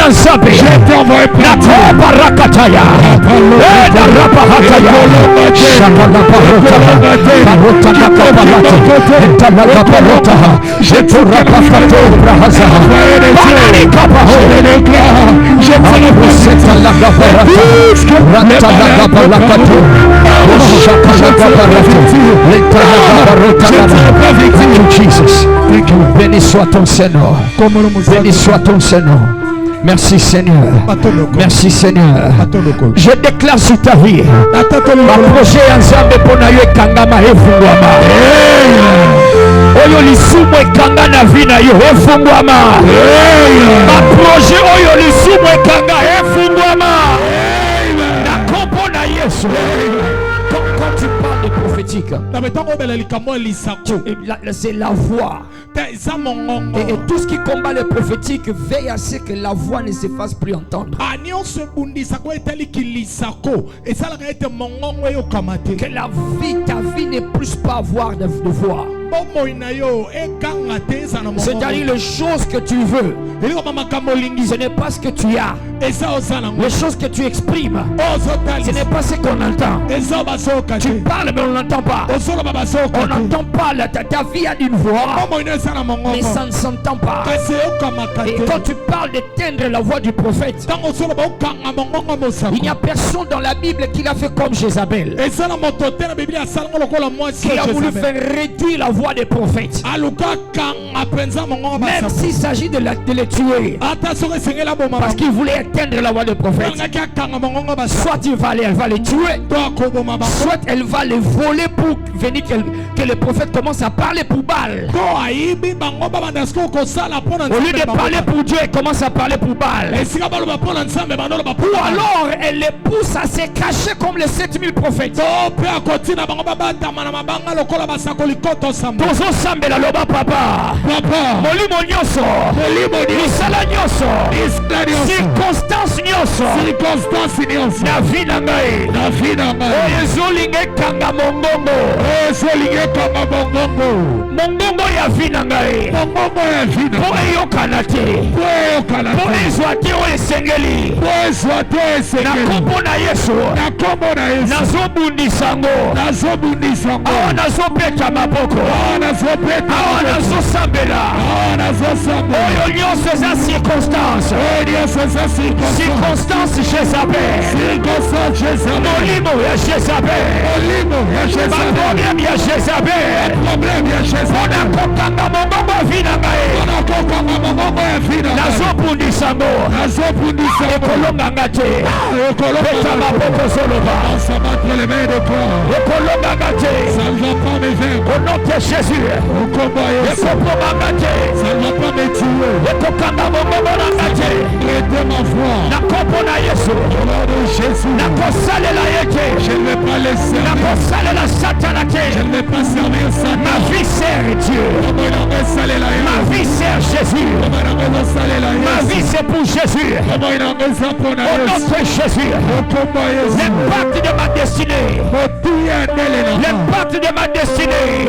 Nzambe. Nako barakataya. Na rabahataya. Shabala barota. Barota nakabalata. Entalaga barota. Jetura bakato brahaza. Banani kabaho. Jetura laga barata. Rata laga balakato. Shakalaga barata. Leta laga barota. Thank you, Jesus. Béni soit ton Seigneur. Béni soit ton Seigneur. Merci Seigneur. Merci Seigneur. Je déclare sur ta vie. Ma projet ensemble pour nayo kangama efungwama. Oyo lisumu ekanga na vie na yo efungwama. Ma projet oyo lisumu ekanga efungwama. Na kombo na Yesu. Quand tu parles de prophétique, c'est la voix. Et tout ce qui combat le prophétique veille à ce que la voix ne se fasse plus entendre. Que ta vie ne puisse pas avoir de voix. C'est-à-dire les choses que tu veux, ce n'est pas ce que tu as. Les choses que tu exprimes, ce n'est pas ce qu'on entend. Tu parles mais on n'entend pas. On n'entend pas. Ta vie a une voix, mais ça ne s'entend pas. Et quand tu parles d'éteindre la voix du prophète, il n'y a personne dans la Bible qui l'a fait comme Jézabel, qui a voulu faire réduire la voix des prophètes. Même s'il s'agit de les tuer, parce qu'il voulait éteindre la voix des prophètes. Soit elle va les tuer, soit elle va les voler pour venir que le prophète commence à parler pour Baal. Au lieu de parler pour Dieu, elle commence à parler pour Baal. Ou alors elle les pousse à se cacher comme les 7000 prophètes. Sambela loba papa. Molimo nyoso. Misala nyoso. Circonstance nyoso. Na vina ngai. Ezolinge kanga mongongo. Mongongo ya vina ngai. Po eyokana te. Po ezwate o esengeli. Na kombo na Yesu. Nazobundisango. Awa nazobeta maboko. Awa nazosambela. Oyo nyonso eza circonstance. Circonstance Jézabel. Molimo ya Jézabel. Baproblème ya Jézabel. Mpona kokanga mongongo vina ngai. Nazobundisango. Ekolonganga te. Peta maboko zoloba. Ekolonganga te. Au nom de Jésus. Ekopomanga te. Ekokanga mongongo nanga te. Nakombo na Yesu. Nakosalela ye te. Nakosalela Satana te. Ma vie sert Dieu. Ma vie sert Jésus. Ma vie c'est pour Jésus. Au nom de Jésus. L'impact de ma destinée. L'impact de ma destinée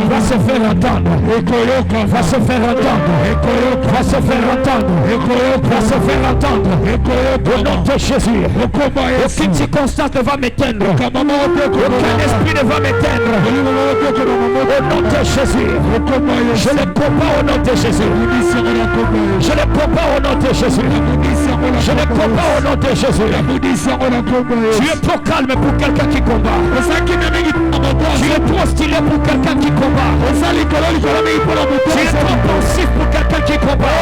va se faire entendre. Va se faire entendre. Va se faire entendre. Va se faire entendre. Au nom de Jésus. Aucune circonstance ne va m'éteindre. Aucun esprit ne va m'éteindre. Au nom de Jésus. Je ne peux pas au nom de Jésus. Je ne peux pas au nom de Jésus. Je ne peux pas au nom de Jésus. Tu es trop calme pour quelqu'un qui combat. Tu es trop stylé pour quelqu'un qui combat. Tu es trop pensif pour quelqu'un qui combat.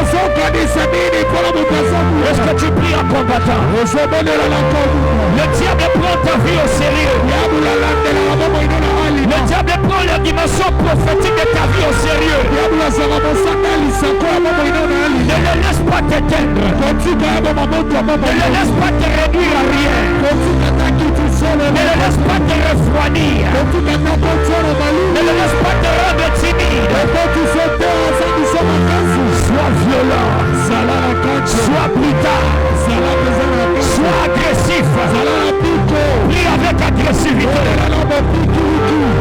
Est-ce que tu pries en combattant? Le diable prend ta vie au sérieux. Le diable prend la dimension prophétique de ta vie au sérieux. Ne le laisse pas t'éteindre. Ne le laisse pas te réduire à rien. Ne le laisse pas te refroidir. Ne le laisse pas te rendre timide. Sois violent. Sois brutal. Sois agressif. Prie avec agressivité.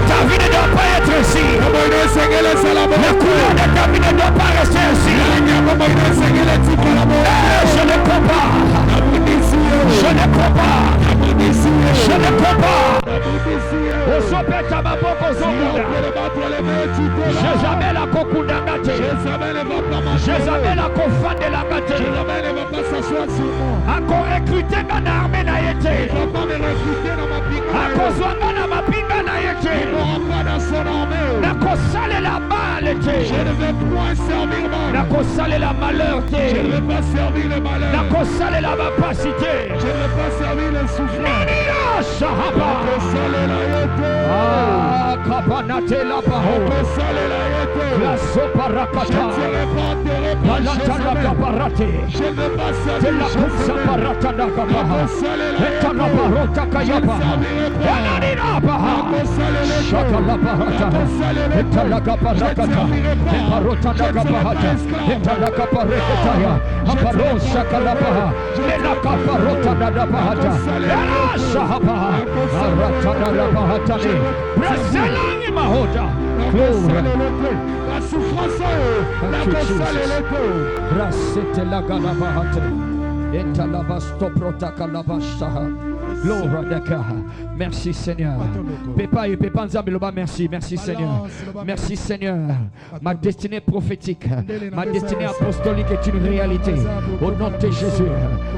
Ta vie ne doit pas être ici. La couleur de ta vie ne doit pas rester ici. Je Ako recruté dans l'armée na yete. Ako zwanga na mapinga na yete. Nako sale la mal yete. Je ne vais point servir mal. Nako sale la malheur Je te. ne vais pas servir le malheur. Nako sale la mapacité. Je ne vais pas servir le souffrant. Nania shahaba. Nako sale la yete. Ah, kabanate la baho. Nako sale la yete. La sopa Je ne rakata. serai pas enterré par Balata la Jézabel. kabarate. Je ne vais pas De servir la kumsa Jézabel. barata na kabaha. Nako sale la Eta la yete. barota Je ne kayaba. servirai pas. Enanina baha. Nako sale la yete. Shaka la barata. Nako sale la Eta la yete. kabarakata. Je ne servirai pas. Eta rota Je na ne serai kabahata. pas esclave. Eta la kabareketaya. Aparo shaka la baha. Ela kabarota na da bahata. Ela shahaba. Arata na la bahata ni. Braselangi mahoja. Glory. La souffrance, la Thank you, console Jesus. et le Brasete la galabahate. Eta la bastoprota kalabashaha. Glory to God. Merci Seigneur. Pepa et Pepa Nzambeloba, merci. Merci Seigneur. Merci Seigneur. Ma destinée prophétique, ma destinée apostolique est une réalité. Au nom de Jésus,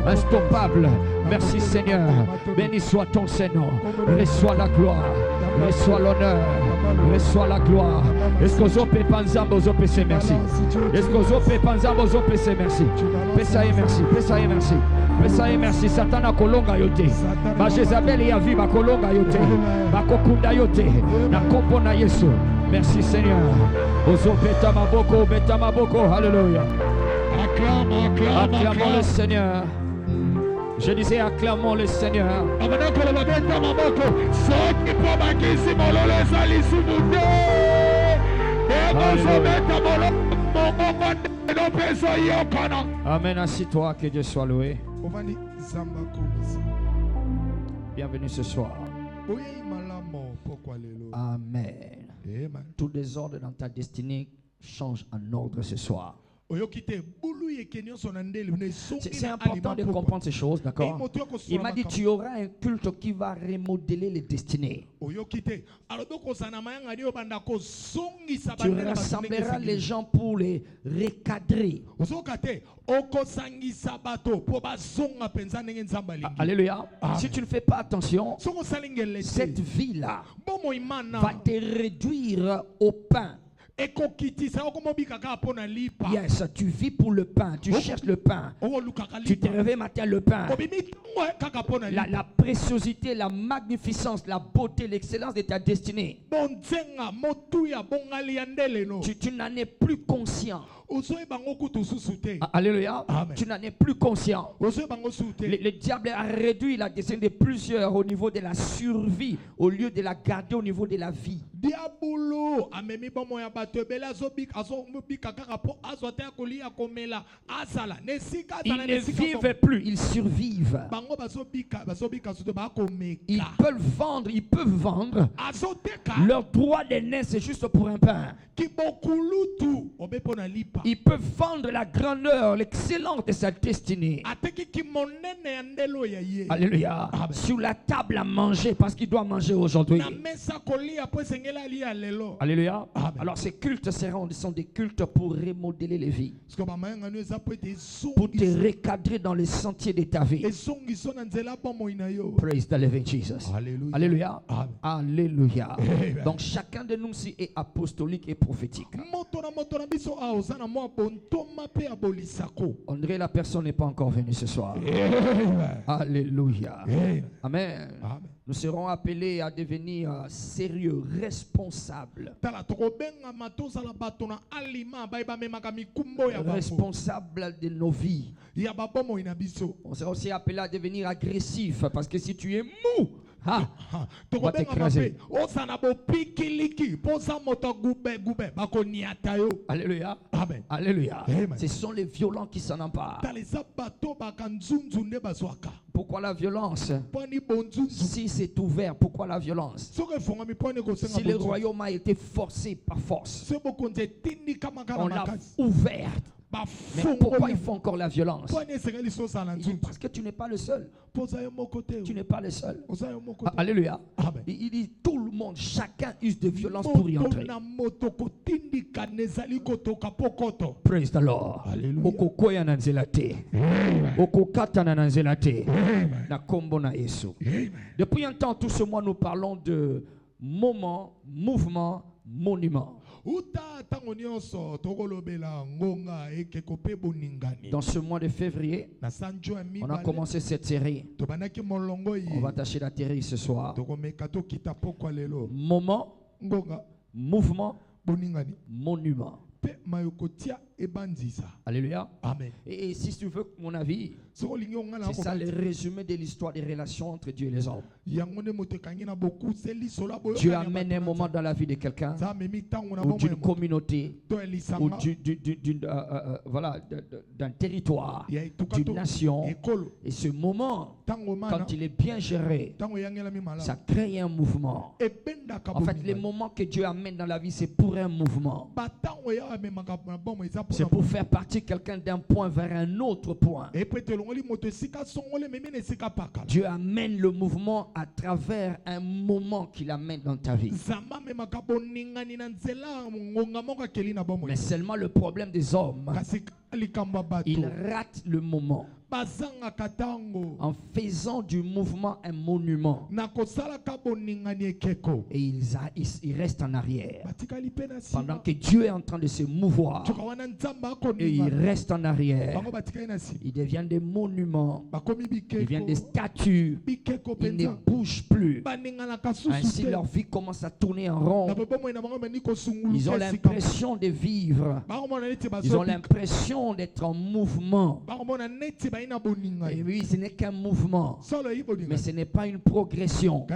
instoppable. Merci Seigneur. Béni soit ton Seigneur. Reçois la gloire. Reçois l'honneur. Reçois la gloire. Est-ce que vous Pepa Nzambe vous PC merci. Est-ce que vous Pepa Nzambe vous PC merci. Pesaye merci. Pesaye merci. Pesaye merci. Satan a kolonga yote. Ba Jezabel ya vie ba kolonga yote. Ba kokunda yote. Na kompo na Yesu. Merci Seigneur. Ozo beta maboko. Alléluia. Acclamons le Seigneur. Je disais acclamons le Seigneur. Amen. Assis-toi, que Dieu soit loué. Bienvenue ce soir. Amen. Tout désordre dans ta destinée change en ordre ce soir. C'est important de comprendre ces choses, d'accord? Il m'a dit tu auras un culte qui va remodeler les destinées. Tu rassembleras les gens pour les recadrer. Alléluia. Si tu ne fais pas attention, cette vie-là va te réduire au pain. Yes, tu vis pour le pain, tu cherches le pain. Tu te réveilles matin le pain. La préciosité, la magnificence, la beauté, l'excellence de ta destinée. Tu n'en es plus conscient. Alléluia. Amen. Tu n'en es plus conscient. Le diable a réduit la destinée de plusieurs au niveau de la survie au lieu de la garder au niveau de la vie. Ils ne vivent plus, ils survivent. Ils peuvent vendre leur droit d'aînesse, c'est juste pour un pain. Ils peuvent vendre la grandeur, l'excellence de sa destinée. Alléluia. Amen. Sur la table à manger parce qu'il doit manger aujourd'hui. Alléluia. Amen. Alors ces cultes sont des cultes pour remodeler les vies, pour te recadrer dans les sentiers de ta vie. Praise the living Jesus. Alléluia. Alléluia. Amen. Alléluia. Amen. Donc chacun de nous ici est apostolique et prophétique. On dirait la personne n'est pas encore venue ce soir. Amen. Alléluia. Amen. Amen. Amen. Nous serons appelés à devenir sérieux, responsables. Responsables de nos vies. On sera aussi appelé à devenir agressifs parce que si tu es mou, on va t'écraser. Alléluia. Amen. Alléluia. Amen. Ce sont les violents qui s'en emparent. Pourquoi la violence? Si c'est ouvert, pourquoi la violence? Si le royaume a été forcé par force, on l'a ouvert. Mais pourquoi il faut encore la violence? Parce que tu n'es pas le seul. Tu n'es pas le seul. Alléluia. Il dit tout le monde, chacun use de violence pour y entrer. Praise the Lord. Okokoya na nzelate. Okokata na nzelate. Na kombo na Yesu. Depuis un temps, tout ce mois, nous parlons de moment, mouvement, monument. Dans ce mois de février, on a commencé cette série. On va tâcher d'atterrir ce soir. Moment, mouvement, monument. Alléluia. Amen. Et si tu veux mon avis, c'est ça le résumé de l'histoire des relations entre Dieu et les hommes. Dieu amène un moment dans la vie de quelqu'un ou d'une communauté ou d'un territoire, d'une nation. Et ce moment, quand il est bien géré, ça crée un mouvement. En fait, les moments que Dieu amène dans la vie, c'est pour un mouvement. C'est pour faire partir quelqu'un d'un point vers un autre point. Dieu amène le mouvement à travers un moment qu'il amène dans ta vie. Mais seulement le problème des hommes, ils ratent le moment en faisant du mouvement un monument. Et ils restent en arrière. Pendant que Dieu est en train de se mouvoir, et ils restent en arrière. Ils deviennent des monuments. Ils deviennent des statues. Ils ne bougent plus. Ainsi leur vie commence à tourner en rond. Ils ont l'impression de vivre. Ils ont l'impression d'être en mouvement. Et oui, ce n'est qu'un mouvement, mais ce n'est pas une progression.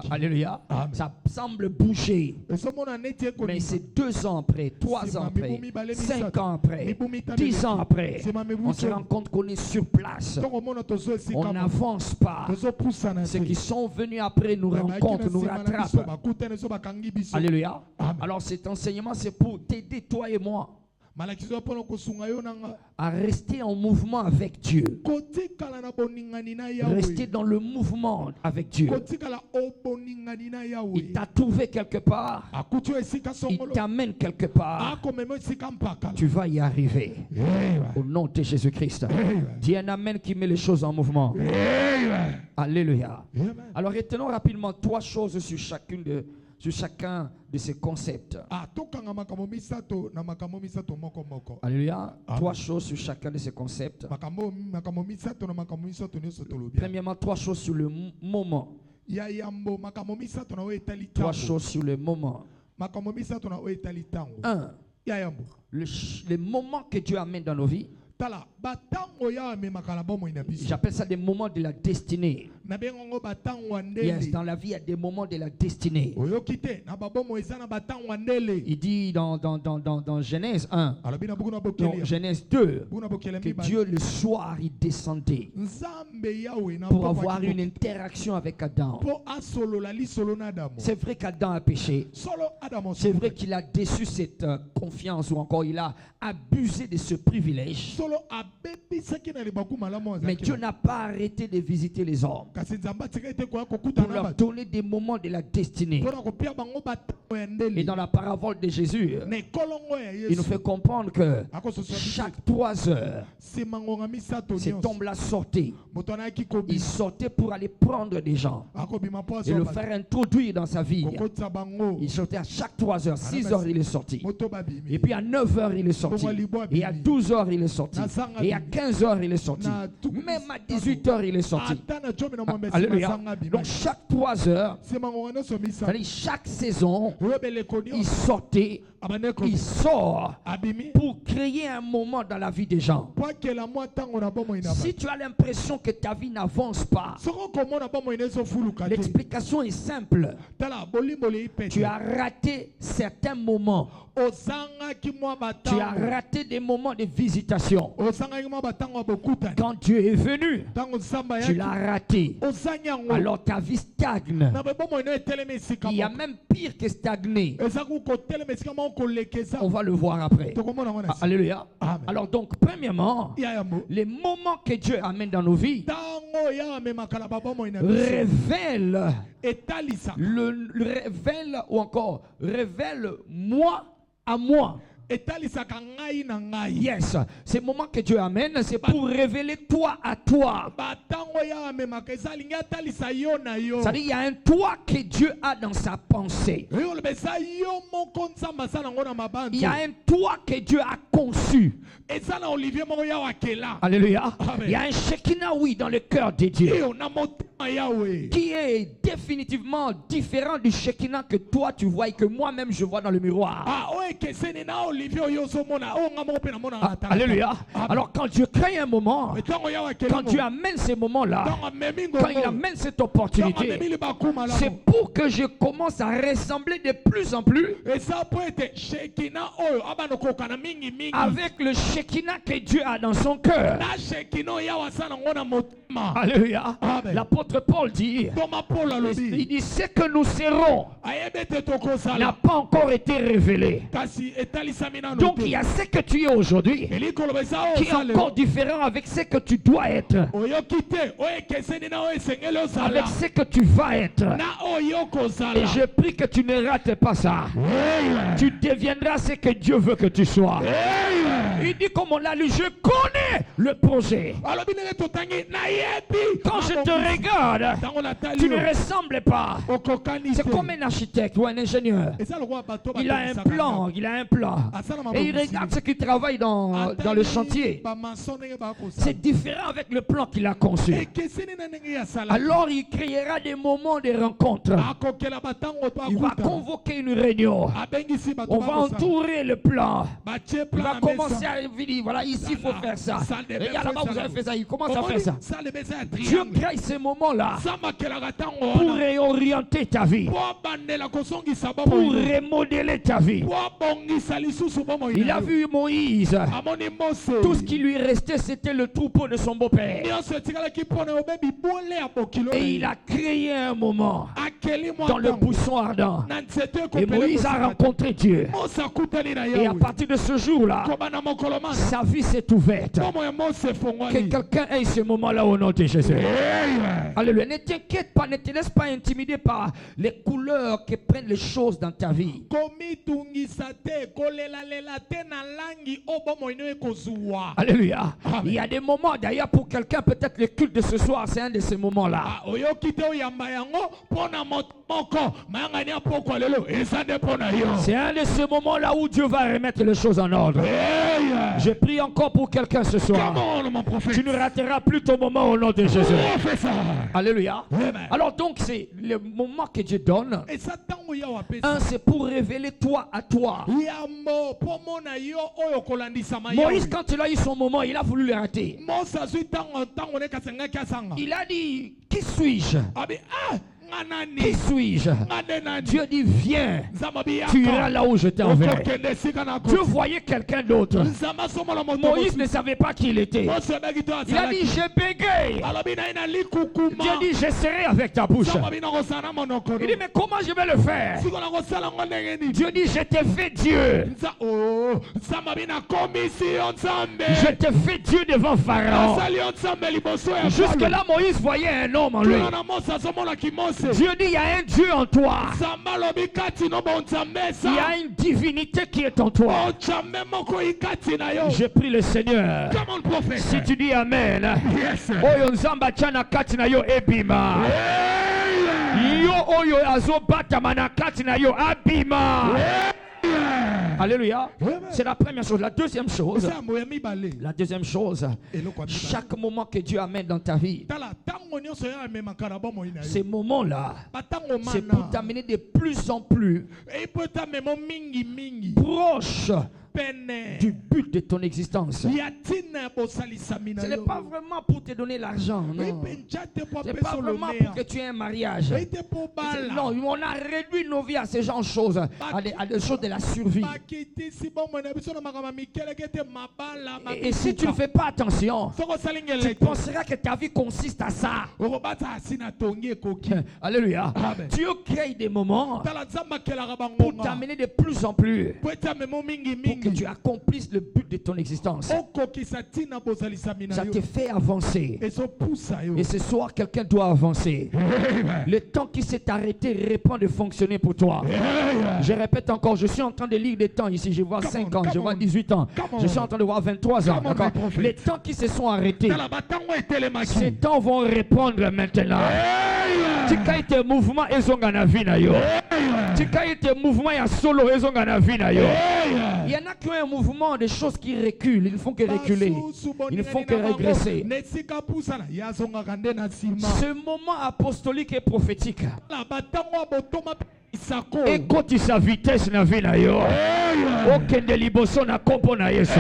Alléluia. Ça semble bouger, mais c'est 2 ans après, 3 ans après, 5 ans après, 10 ans après, on se rend compte qu'on est sur place. On n'avance pas. Ceux qui sont venus après nous rencontrent, nous rattrapent. Alléluia. Alors cet enseignement, c'est pour t'aider, toi et moi, à rester en mouvement avec Dieu. Rester dans le mouvement avec Dieu. Il t'a trouvé quelque part. Il t'amène quelque part. Tu vas y arriver. Au nom de Jésus-Christ. Dis un amen qui met les choses en mouvement. Alléluia. Alors retenons rapidement 3 choses sur chacun de ces concepts. Alléluia. 3 choses sur chacun de ces concepts. Premièrement, 3 choses sur le moment. 3 choses sur le moment. 1. Le moment que Dieu amène dans nos vies. J'appelle ça des moments de la destinée. Yes, dans la vie, il y a des moments de la destinée. Il dit dans Genèse 1, non, Genèse 2, que Dieu le soir, il descendait pour avoir une interaction avec Adam. C'est vrai qu'Adam a péché. C'est vrai qu'il a déçu cette confiance, ou encore il a abusé de ce privilège. Mais Dieu n'a pas arrêté de visiter les hommes pour leur donner des moments de la destinée. Et dans la parabole de Jésus, il nous fait comprendre que chaque 3 heures, cet homme-là sortait. Il sortait pour aller prendre des gens et le faire introduire dans sa vie. Il sortait à chaque 3 heures. 6 heures, il est sorti. Et puis à 9 heures, il est sorti. Et à 12 heures, il est sorti. Et à 15 heures, il est sorti. Même à 18 heures, il est sorti. Alléluia. Donc chaque 3 heures, chaque saison, il sortait, il sort pour créer un moment dans la vie des gens. Si tu as l'impression que ta vie n'avance pas, l'explication est simple. Tu as raté certains moments. Tu as raté des moments de visitation. occasion. Quand Dieu est venu, tu l'as raté. Alors ta vie stagne. Il y a même pire que stagner. On va le voir après. Alléluia. Alors donc, premièrement, les moments que Dieu amène dans nos vies révèlent ou encore révèle moi à moi. Yes, ces moments que Dieu amène, c'est pour révéler toi à toi. C'est-à-dire, il y a un toi que Dieu a dans sa pensée. Il y a un toi que Dieu a conçu. Alléluia. Il y a un Shekinah, oui, dans le cœur de Dieu, qui est définitivement différent du Shekinah que toi tu vois et que moi-même je vois dans le miroir. Alléluia. Alors quand Dieu crée un moment, quand Dieu amène ces moments-là, quand il amène cette opportunité, c'est pour que je commence à ressembler de plus en plus avec le Shekinah que Dieu a dans son cœur. Alléluia. L'apôtre Paul dit, il dit, ce que nous serons n'a pas encore été révélé. Donc il y a ce que tu es aujourd'hui qui est encore différent avec ce que tu dois être, avec ce que tu vas être. Et je prie que tu ne rates pas ça. Tu deviendras ce que Dieu veut que tu sois. Il dit comme on l'a lu, je connais le projet. Quand je te regarde, tu ne ressembles pas. C'est comme un architecte ou un ingénieur. Il a un plan, et il regarde ceux qui travaillent dans le chantier. C'est différent avec le plan qu'il a conçu. Alors il créera des moments de rencontre. Il va convoquer une réunion. On va entourer le plan. Il va commencer à dire, voilà, ici il faut faire ça. Regarde là-bas, vous avez fait ça. Il commence à faire ça. Dieu crée ces moments-là pour réorienter ta vie, pour remodeler ta vie. Il a vu Moïse. Tout ce qui lui restait, c'était le troupeau de son beau-père. Et il a créé un moment dans le buisson ardent. Et Moïse a rencontré Dieu. Et à partir de ce jour-là, sa vie s'est ouverte. Que quelqu'un ait ce moment-là au nom de Jésus. Alléluia. Ne t'inquiète pas, ne te laisse pas intimider par les couleurs qui prennent les choses dans ta vie. Alléluia. Il y a des moments, d'ailleurs pour quelqu'un, peut-être le culte de ce soir, c'est un de ces moments-là. C'est un de ces moments-là où Dieu va remettre les choses en ordre. Je prie encore pour quelqu'un ce soir. Tu ne rateras plus ton moment au nom de Jésus. Alléluia. Alors donc c'est le moment que Dieu donne. Un, c'est pour révéler toi à toi. Moïse, quand il a eu son moment, il a voulu le rater. Il a dit, qui suis-je? Qui suis-je? Dieu dit, viens, tu iras là où je t'enverrai. Dieu voyait quelqu'un d'autre. Moïse ne savait pas qui il était. Il a dit, je bégaye. Dieu dit, je serai avec ta bouche. Il dit, mais comment je vais le faire? Dieu dit, je t'ai fait Dieu. Je t'ai fait Dieu devant Pharaon. Jusque là, Moïse voyait un homme en lui. Dieu dit, il y a un Dieu en toi. Il y a une divinité qui est en toi. Je prie le Seigneur. Si tu dis Amen. Oyo nzamba chana kati na yo ebima. Yo oyo azobata manakati na yo abima. Alléluia. C'est la première chose. La deuxième chose, chaque moment que Dieu amène dans ta vie, ces moments-là, c'est pour t'amener de plus en plus proche du but de ton existence. ya tina bosalisami na Ce n'est yo pas vraiment pour te donner l'argent, non. epenja te po Ce n'est pas vraiment pour que tu aies un mariage. ete po bala Non, on a réduit nos vies à ce genre de choses, à des choses de la survie. bakitisi bomoi na biso na makambo ya mikele kete mabala Et si tu ne fais pas attention, soko osali tu ngele penseras que ta vie consiste à ça. okobata asi na tongi ekoki Alléluia. Amen. Dieu crée des moments tala nzambe akelaka pour bangonga t'amener de plus en plus, po ete amemo pour que mingimingi tu accomplisses le but de ton existence. okokisa tina bozalisami na Ça yo te fait avancer. ezopusa yo Et ce soir, quelqu'un doit avancer. Le temps qui s'est arrêté reprend de fonctionner pour toi. Je répète encore, je suis en train de lire des temps ici. Je vois 5 ans, je vois 18 ans. Je suis en train de voir 23 ans. D'accord? Les temps qui se sont arrêtés, tala batango etelemaki ces temps vont reprendre maintenant. Tika ite mouvement ezonga na vie na yo. Tika ite mouvement ya solo ezonga na vie na yo. Il y en a qui ont un mouvement de choses qui reculent. Ils ne font que reculer. Ils ne font que régresser. nesika pusana yazongaka nde na nsima Ce moment apostolique et prophétique tala batango ya botoma isako écoute sa vitesse na vie na yo. Okende liboso na kompo na Yesu.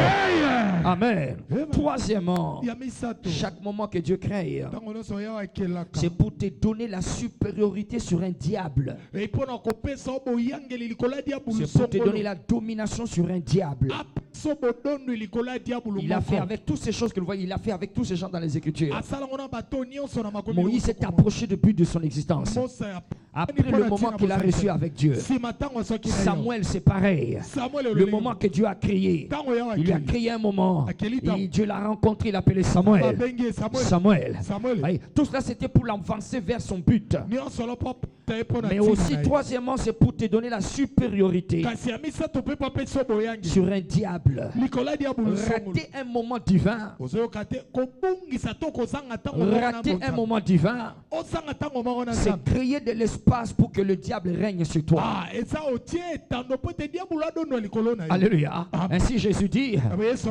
Amen. Troisièmement, ya misato chaque moment que Dieu crée, ntango nyonso oyo akelaka c'est pour te donner la supériorité sur un diable. mpo na kopesa o boyangeli likolo ya diabulu C'est pour te donner songolo la domination sur un diable. apesa bodondo likolo ya diabulu Il a fait moko avec toutes ces choses que vous voyez, il a fait avec tous ces gens dans les Écritures. asalango na bato nyonso na makomi Moïse s'est approché du but de son existence. Mosa ya Après le moment qu'il a reçu avec Dieu. nsima ntango asoki na yo Samuel, c'est pareil. Samuel Le elolenge. moment que Dieu a créé, ntango ya il lui a akeli créé un moment. Akeli Et Dieu l'a rencontré, il l'a appelé Samuel. babengi Samuel Samuel. Samuel Oui, tout cela, c'était pour l'avancer vers son but. nyonso lo mpo taye mpo na Mais ntina aussi, na ye. troisièmement, c'est pour te donner la supériorité kasi ya misato mpe mpo apesi o boyangi sur un diable. likolo ya diabulu songolo Rater un moment divin. ozoyoka te kobungisa to kozanga ntango moko na Rater un bonzambe. moment divin, ozanga ntango moko na c'est nzambe créer de l'espace pour que le diable règne sur toi. eza otie etando mpo ete diabulu adonwa likolo na yo Alléluia. Amen. Ainsi Jésus dit,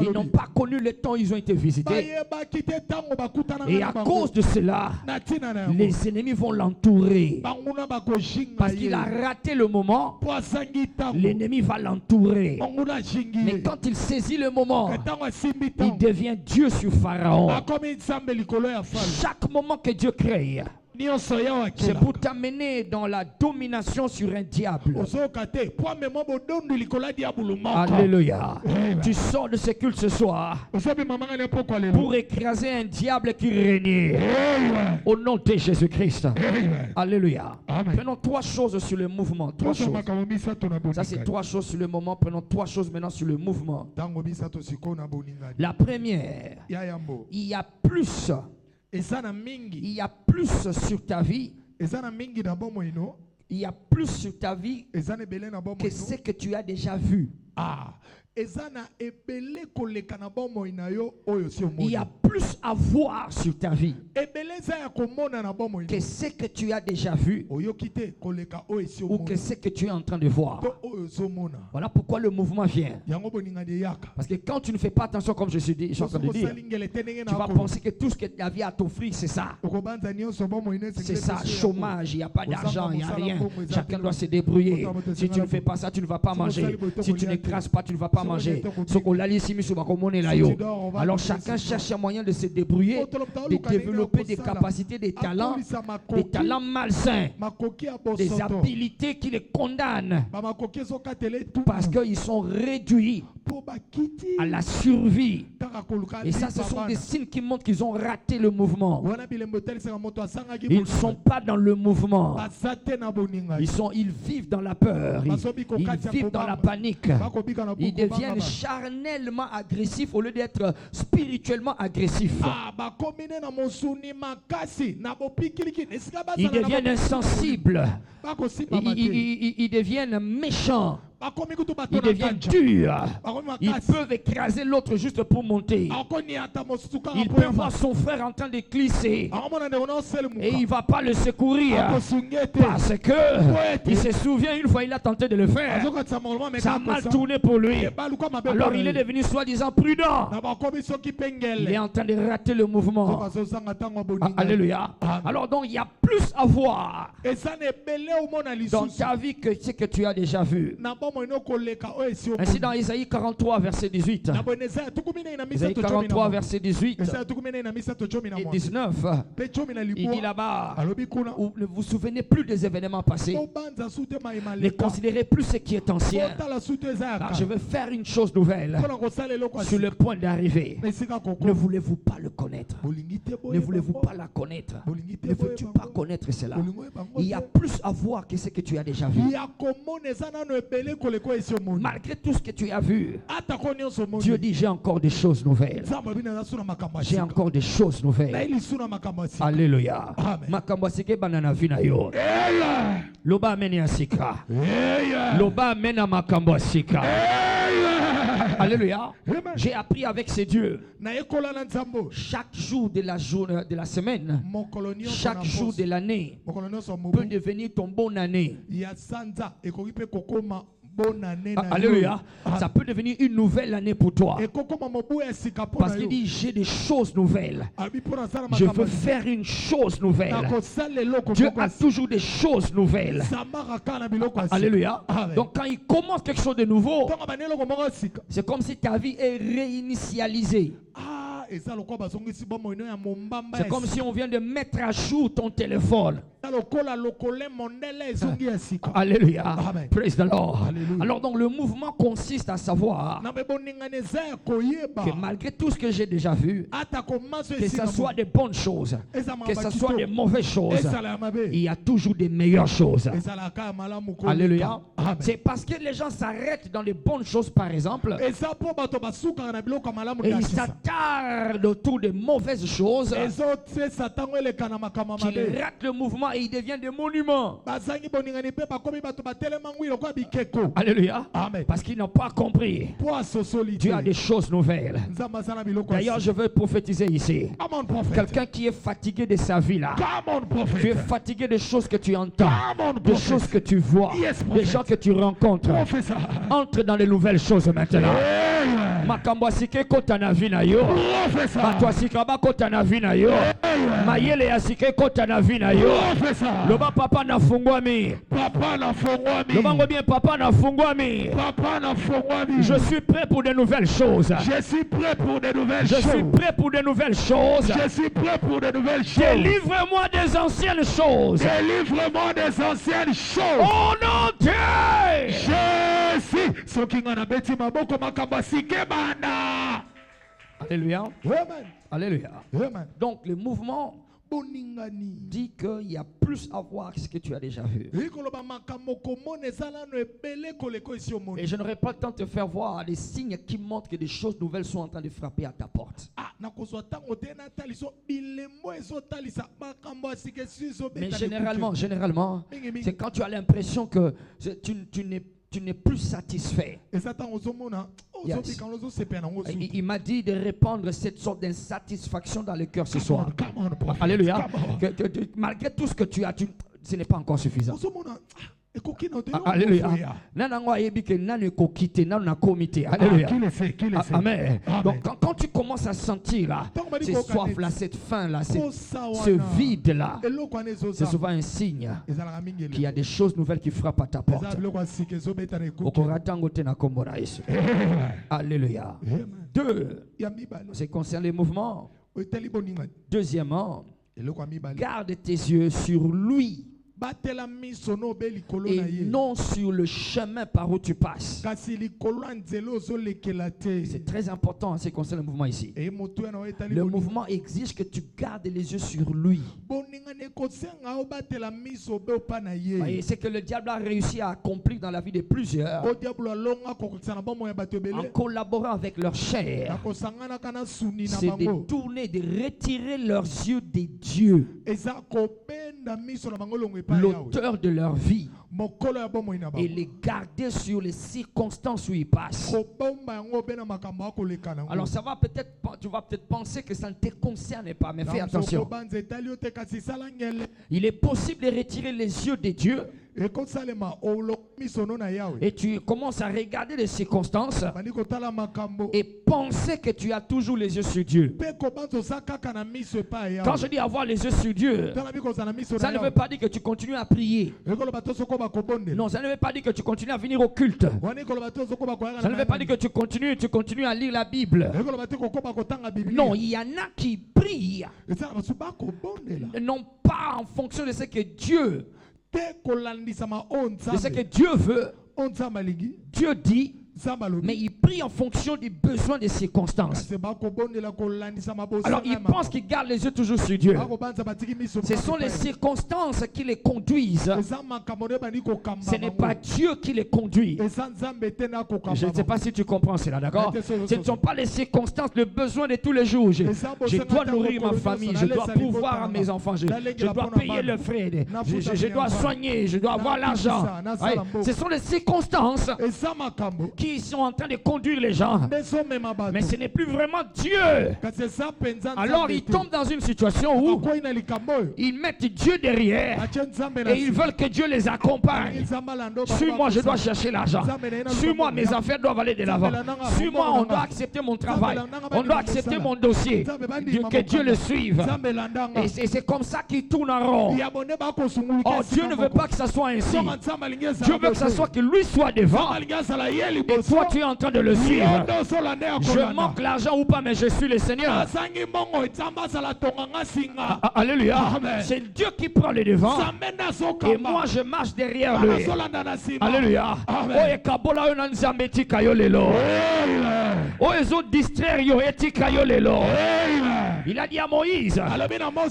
ils n'ont pas connu le temps où ils ont été visités. bayebaki te ntango bakutananga Et na à bango cause de cela, na ntina na yango les ennemis vont l'entourer. banguna bakoshinga Parce qu'il a ye raté le moment, mpo asangi ntango l'ennemi va l'entourer. banguna ashingi Mais ye quand il saisit le moment, ntango asimbi il ntango devient Dieu sur Pharaon. akomi nzambe likolo ya fale Chaque moment que Dieu crée, nyonso ya c'est wakela pour t'amener dans la domination sur un diable. ozoyoka te mpo amema bodondo likolo ya diabulu moko Alléluia. Amen. Tu sors de ce culte ce soir ozobimamanga ne poko lelo pour écraser un diable qui régnait. Amen. Au nom de Jésus-Christ. Amen. Alléluia. Amen. Prenons 3 choses sur le mouvement. 3 tozo choses. makambo misato na Ça, c'est boningani 3 choses sur le moment. Prenons 3 choses maintenant sur le mouvement. ntango misato sikoyo na boningani La première, ya yambo il y a plus. eza na mingi Il y a plus sur ta vie. eza na mingi na bomoi no Il y a plus sur ta vie eza na ebele na bomoi que ce que tu as déjà vu. eza na ebele koleka na bomoi na yo oyo si Il y a omoni plus à voir sur ta vie ebele eza ya komona na bomoi que no ce que tu as déjà vu oyoki te koleka oyo esi ou que omoni ce que tu es en train de voir. to oyo ozomona Voilà pourquoi le mouvement vient. yango boningani eyaka Parce que quand tu ne fais pas attention, comme je suis en train de dire, osali ngele te ndenge tu vas na penser que tout ce que la vie a t'offrir, c'est ça. okobanza nyonso bomoi no C'est ça, chômage, il n'y a pas d'argent, il n'y a rien. Chacun doit se débrouiller. Si tu ne fais pas ça, tu ne vas pas manger. Si tu n'écrases pas, tu ne vas pas manger. Alors chacun cherche un moyen de se débrouiller, de développer des capacités, des talents malsains, makoki ya des bosoto habilités qui les condamnent bamakoki ezokatela etu parce qu'ils sont réduits mpo bakiti à la survie. kaka koluka Et ça, ce sont des signes qui montrent qu'ils ont raté le mouvement. wana bilembo etalisaka moto asangaki Ils ne sont pas dans le mouvement. baza te na boninga Ils vivent dans la peur. Ils vivent dans la panique. bakobika na Ils deviennent charnellement agressifs au lieu d'être spirituellement agressifs. bakomi ne na mosuni makasi na bopikiliki esika Ils bazala deviennent insensibles. bakosimama te Ils deviennent méchants. bakomi kutu bato Ils na deviennent kanja durs. bakomi Ils makasi peuvent écraser l'autre juste pour monter. akoni ata mosusu kaka Il po peut voir son frère en train de glisser akomona ndeko na oselemuka et il ne va pas le secourir akosungi ete parce que il se souvient une fois il a tenté de le faire. azokatisa moloma Ça a mal tourné pour lui. baluka mabe Alors il est devenu soi-disant prudent. na bakomi soki mpe Il est ngele en train de rater le mouvement. azozanga ntango ya boninga Alléluia. Amen. Alors donc il y a plus à voir eza na ebele omona dans lisusu ta vie que ce que tu as déjà vu. na bomoi Ainsi dans Isaïe 43 verset 18. Isaïe 43 verset 18 et 19. Il dit là-bas, ne vous souvenez plus des événements passés. Ne considérez plus ce qui est ancien. Car je vais faire une chose nouvelle sur le point d'arriver. Ne voulez-vous pas le connaître? Ne voulez-vous pas la connaître? Ne veux-tu pas connaître cela? Il y a plus à voir que ce que tu as déjà vu. Malgré tout ce que tu as vu, Dieu dit, j'ai encore des choses nouvelles. J'ai encore des choses nouvelles. Alléluia. Makambasike banana vina yo. Loba ameni asika. Loba amena makambasika. Alléluia. J'ai appris avec ces dieux. Chaque jour de la semaine, chaque jour de l'année peut devenir ton bonne année. Alléluia. Ça peut devenir une nouvelle année pour toi. Parce qu'il dit, j'ai des choses nouvelles. Je veux faire une chose nouvelle. Dieu a toujours des choses nouvelles. Alléluia. Donc quand il commence quelque chose de nouveau, c'est comme si ta vie est réinitialisée. C'est comme si on vient de mettre à jour ton téléphone. Alléluia. Amen. Praise the Lord. Alléluia. Alors donc le mouvement consiste à savoir que malgré tout ce que j'ai déjà vu, que ce soit des bonnes choses, que ce soit des mauvaises choses, il y a toujours des meilleures choses. Alléluia. C'est parce que les gens s'arrêtent dans les bonnes choses par exemple, et ils s'attardent autour des mauvaises choses, qu'ils ratent le mouvement et ils deviennent des monuments. Alléluia. Amen. Parce qu'ils n'ont pas compris. Dieu a des choses nouvelles. D'ailleurs, je veux prophétiser ici. Quelqu'un qui est fatigué de sa vie là. Tu es fatigué des choses que tu entends, des choses que tu vois, des gens que tu rencontres. Entre dans les nouvelles choses maintenant. Makambasike kota na vina yo. Matwasika ba kota na vina yo. Mayele yasike kota na vina yo. Loba papa na fungwami. Papa na fungwami. Loba ngo bien papa na fungwami. Papa na fungwami. Je suis prêt pour de nouvelles choses. Je suis prêt pour de nouvelles choses. Je suis prêt pour de nouvelles choses. Je suis prêt pour de nouvelles choses. Délivre-moi des anciennes choses. Délivre-moi des anciennes choses. Oh non Dieu. Je suis. Sokingana beti maboko makambasike bana. Alléluia. Amen. Alléluia. Amen. Donc le mouvement dit qu'il y a plus à voir que ce que tu as déjà vu. Et je n'aurai pas le temps de te faire voir des signes qui montrent que des choses nouvelles sont en train de frapper à ta porte. Mais généralement, c'est quand tu as l'impression que tu n'es plus satisfait. Yes. Il m'a dit de répandre cette sorte d'insatisfaction dans le cœur ce soir. Alléluia. Que malgré tout ce que tu as, ce n'est pas encore suffisant. Alléluia. Alléluia. Amen. Donc quand tu commences à sentir là, cette soif là, cette faim là, ce vide là, c'est souvent un signe qu'il y a des choses nouvelles qui frappent à ta porte. Alléluia. Deux, c'est concernant les mouvements. Deuxièmement, garde tes yeux sur lui et non sur le chemin par où tu passes. C'est très important en ce qui concerne le mouvement ici. Le mouvement exige que tu gardes les yeux sur lui. Et c'est que le diable a réussi à accomplir dans la vie de plusieurs en collaborant avec leur chair. C'est de tourner, de retirer leurs yeux des dieux, l'auteur de leur vie, et les garder sur les circonstances où ils passent. Alors ça va peut-être, tu vas peut-être penser que ça ne te concerne pas, mais fais attention. Il est possible de retirer les yeux des dieux Et tu commences à regarder les circonstances et penser que tu as toujours les yeux sur Dieu. Quand je dis avoir les yeux sur Dieu, ça ne veut pas dire que tu continues à prier. Non, ça ne veut pas dire que tu continues à venir au culte. Ça ne veut pas dire que tu continues à lire la Bible. Non, il y en a qui prient, non pas en fonction de ce que Dieu veut. Dieu dit, mais il prie en fonction des besoins des circonstances. Alors il pense qu'il garde les yeux toujours sur Dieu. Ce sont les circonstances qui les conduisent. Ce n'est pas Dieu qui les conduit. Je ne sais pas si tu comprends cela, d'accord? Ce ne sont pas les circonstances, le besoin de tous les jours. Je dois nourrir ma famille, je dois pouvoir à mes enfants, je dois payer le frais, je dois soigner, je dois avoir l'argent. Ce sont les circonstances qui sont en train de conduire les gens. Mais ce n'est plus vraiment Dieu. Alors ils tombent dans une situation où ils mettent Dieu derrière et ils veulent que Dieu les accompagne. Suis-moi, je dois chercher l'argent. Suis-moi, mes affaires doivent aller de l'avant. Suis-moi, on doit accepter mon travail. On doit accepter mon dossier. Que Dieu le suive. Et c'est comme ça qu'ils tournent en rond. Oh, Dieu ne veut pas que ça soit ainsi. Dieu veut que ça soit que lui soit devant. Et toi, tu es en train de le suivre. Je manque l'argent ou pas, mais je suis le Seigneur. Alléluia. C'est Dieu qui prend le devant. Et moi, je marche derrière lui. Alléluia. Il a dit à Moïse,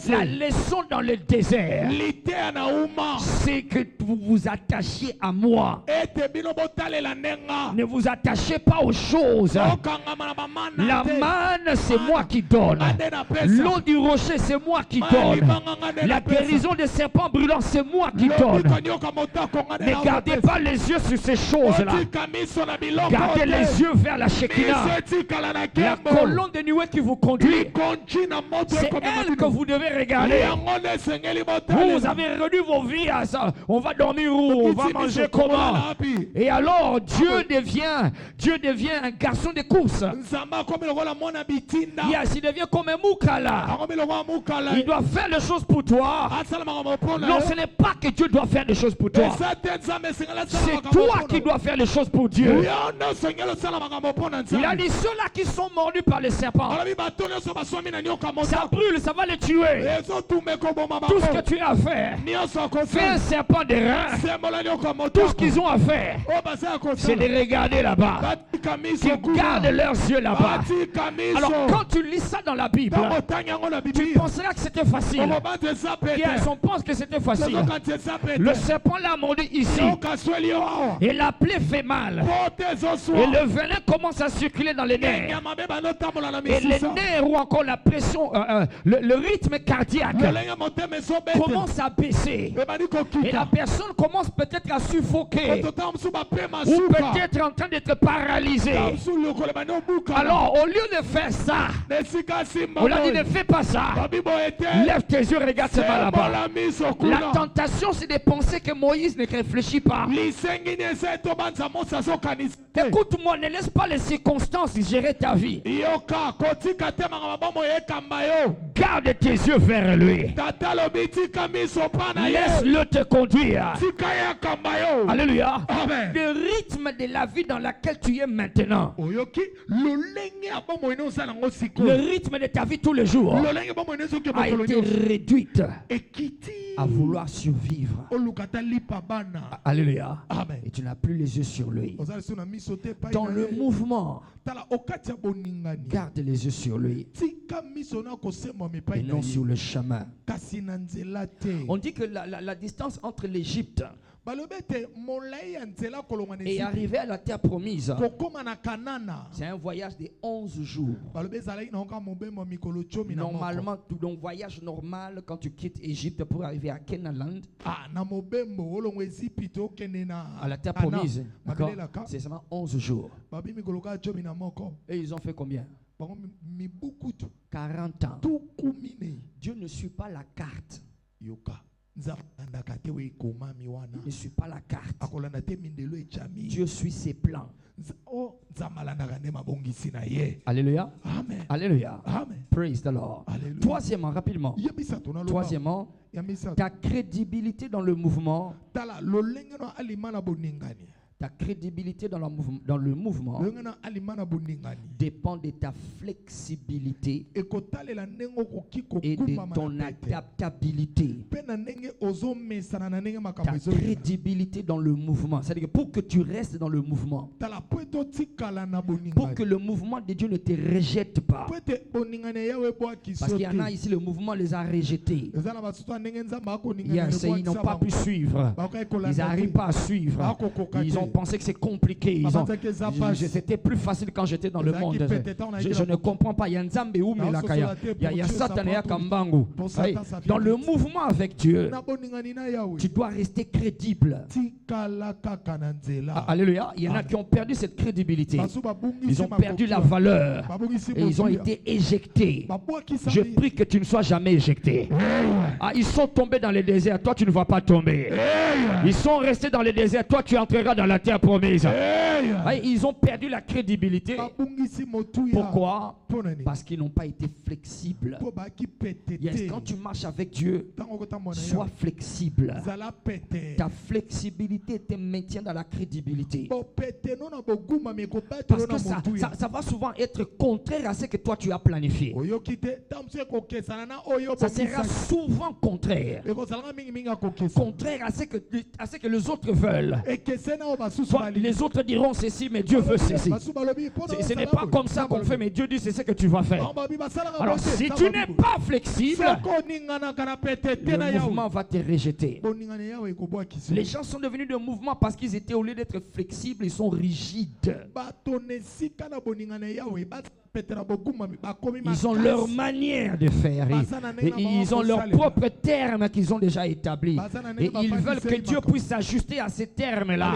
la leçon dans le désert, c'est que vous vous attachiez à moi. Ne vous attachez pas aux choses. La manne, c'est moi qui donne. L'eau du rocher, c'est moi qui donne. La guérison des serpents brûlants, c'est moi qui donne. Ne gardez pas les yeux sur ces choses-là. Gardez les yeux vers la Shekinah. La colonne de nuée qui vous conduit, c'est elle que vous devez regarder. Vous avez réduit vos vies à ça. On va dormir où? On va manger comment? Et alors Dieu devient un garçon de course. Yes, il devient comme un moukala. Il doit faire les choses pour toi. Non, ce n'est pas que Dieu doit faire des choses pour toi. C'est toi qui dois faire les choses pour Dieu. Il a dit ceux-là qui sont mordus par les serpents, ça brûle, ça va les tuer. Tout ce que tu as à faire, fais un serpent de rein. Tout ce qu'ils ont à faire, c'est de regarder là-bas. Qu'ils gardent leurs yeux là-bas. Alors quand tu lis ça dans la Bible, tu penseras que c'était facile. Yes, on pense que c'était facile. Le serpent l'a mordu ici. Et la plaie fait mal. Et le venin commence à circuler dans les nerfs. Et les nerfs ou encore la pression, le rythme cardiaque commence à baisser. Et la personne commence peut-être à suffoquer. Ou peut-être en train d'être paralysée. Alors au lieu de faire ça, on a dit ne fais pas ça. Lève tes yeux, regarde ce là-bas. La tentation, c'est de penser que Moïse ne réfléchit pas. Écoute-moi, ne laisse pas les circonstances gérer ta vie. Garde tes yeux vers lui. Laisse-le te conduire. Alléluia. Le rythme de la vie dans laquelle tu es maintenant, le rythme de ta vie tous les jours a été réduite à vouloir survivre. Alléluia. Et tu n'as plus les yeux sur lui. Dans le mouvement, garde les yeux sur lui et non sur le chemin. On dit que la distance entre l'Égypte et arriver à la terre promise, c'est un voyage de 11 jours. Normalement, donc voyage normal quand tu quittes Égypte pour arriver à Canaan, à la terre promise, c'est seulement 11 jours. Et ils ont fait combien? 40 ans. Dieu ne suit pas la carte. Il ne suit pas la carte. Dieu suit ses plans. Alléluia. Amen. Alléluia. Amen. Praise the Lord. Alléluia. Troisièmement, rapidement. Troisièmement, ta crédibilité dans le mouvement. Ta crédibilité dans le mouvement dépend de ta flexibilité et de ton adaptabilité. Ta crédibilité dans le mouvement. C'est-à-dire que pour que tu restes dans le mouvement, pour que le mouvement de Dieu ne te rejette pas. Parce qu'il y en a ici, le mouvement les a rejetés. Ils n'ont pas pu suivre. Ils n'arrivent pas à suivre. Ils ont pensé que c'est compliqué. C'était plus facile quand j'étais dans le monde. Je ne comprends pas. Il y a Nzambe ou Melakaya. Il y a Satan et Kambangu. Dans le mouvement avec Dieu, tu dois rester crédible. Alléluia. Il y en a qui ont perdu cette crédibilité. Ils ont perdu la valeur. Et ils ont été éjectés. Je prie que tu ne sois jamais éjecté. Ils sont tombés dans le désert. Toi, tu ne vas pas tomber. Ils sont restés dans le désert. Toi, tu entreras dans la terre promise. Ils ont perdu la crédibilité. Pourquoi? Parce qu'ils n'ont pas été flexibles. Yes, quand tu marches avec Dieu, sois flexible. Ta flexibilité te maintient dans la crédibilité. Parce que ça va souvent être contraire à ce que toi tu as planifié. Ça sera souvent contraire. Contraire à ce que les autres veulent. Les autres diront ceci, mais Dieu veut ceci. Ce n'est pas comme ça qu'on fait, mais Dieu dit c'est ce que tu vas faire. Alors si tu n'es pas flexible, le mouvement va te rejeter. Les gens sont devenus de mouvement parce qu'ils étaient, au lieu d'être flexibles, ils sont rigides. Ils ont leur manière de faire. Et ils ont leurs propres termes qu'ils ont déjà établis. Et ils veulent que Dieu puisse s'ajuster à ces termes-là.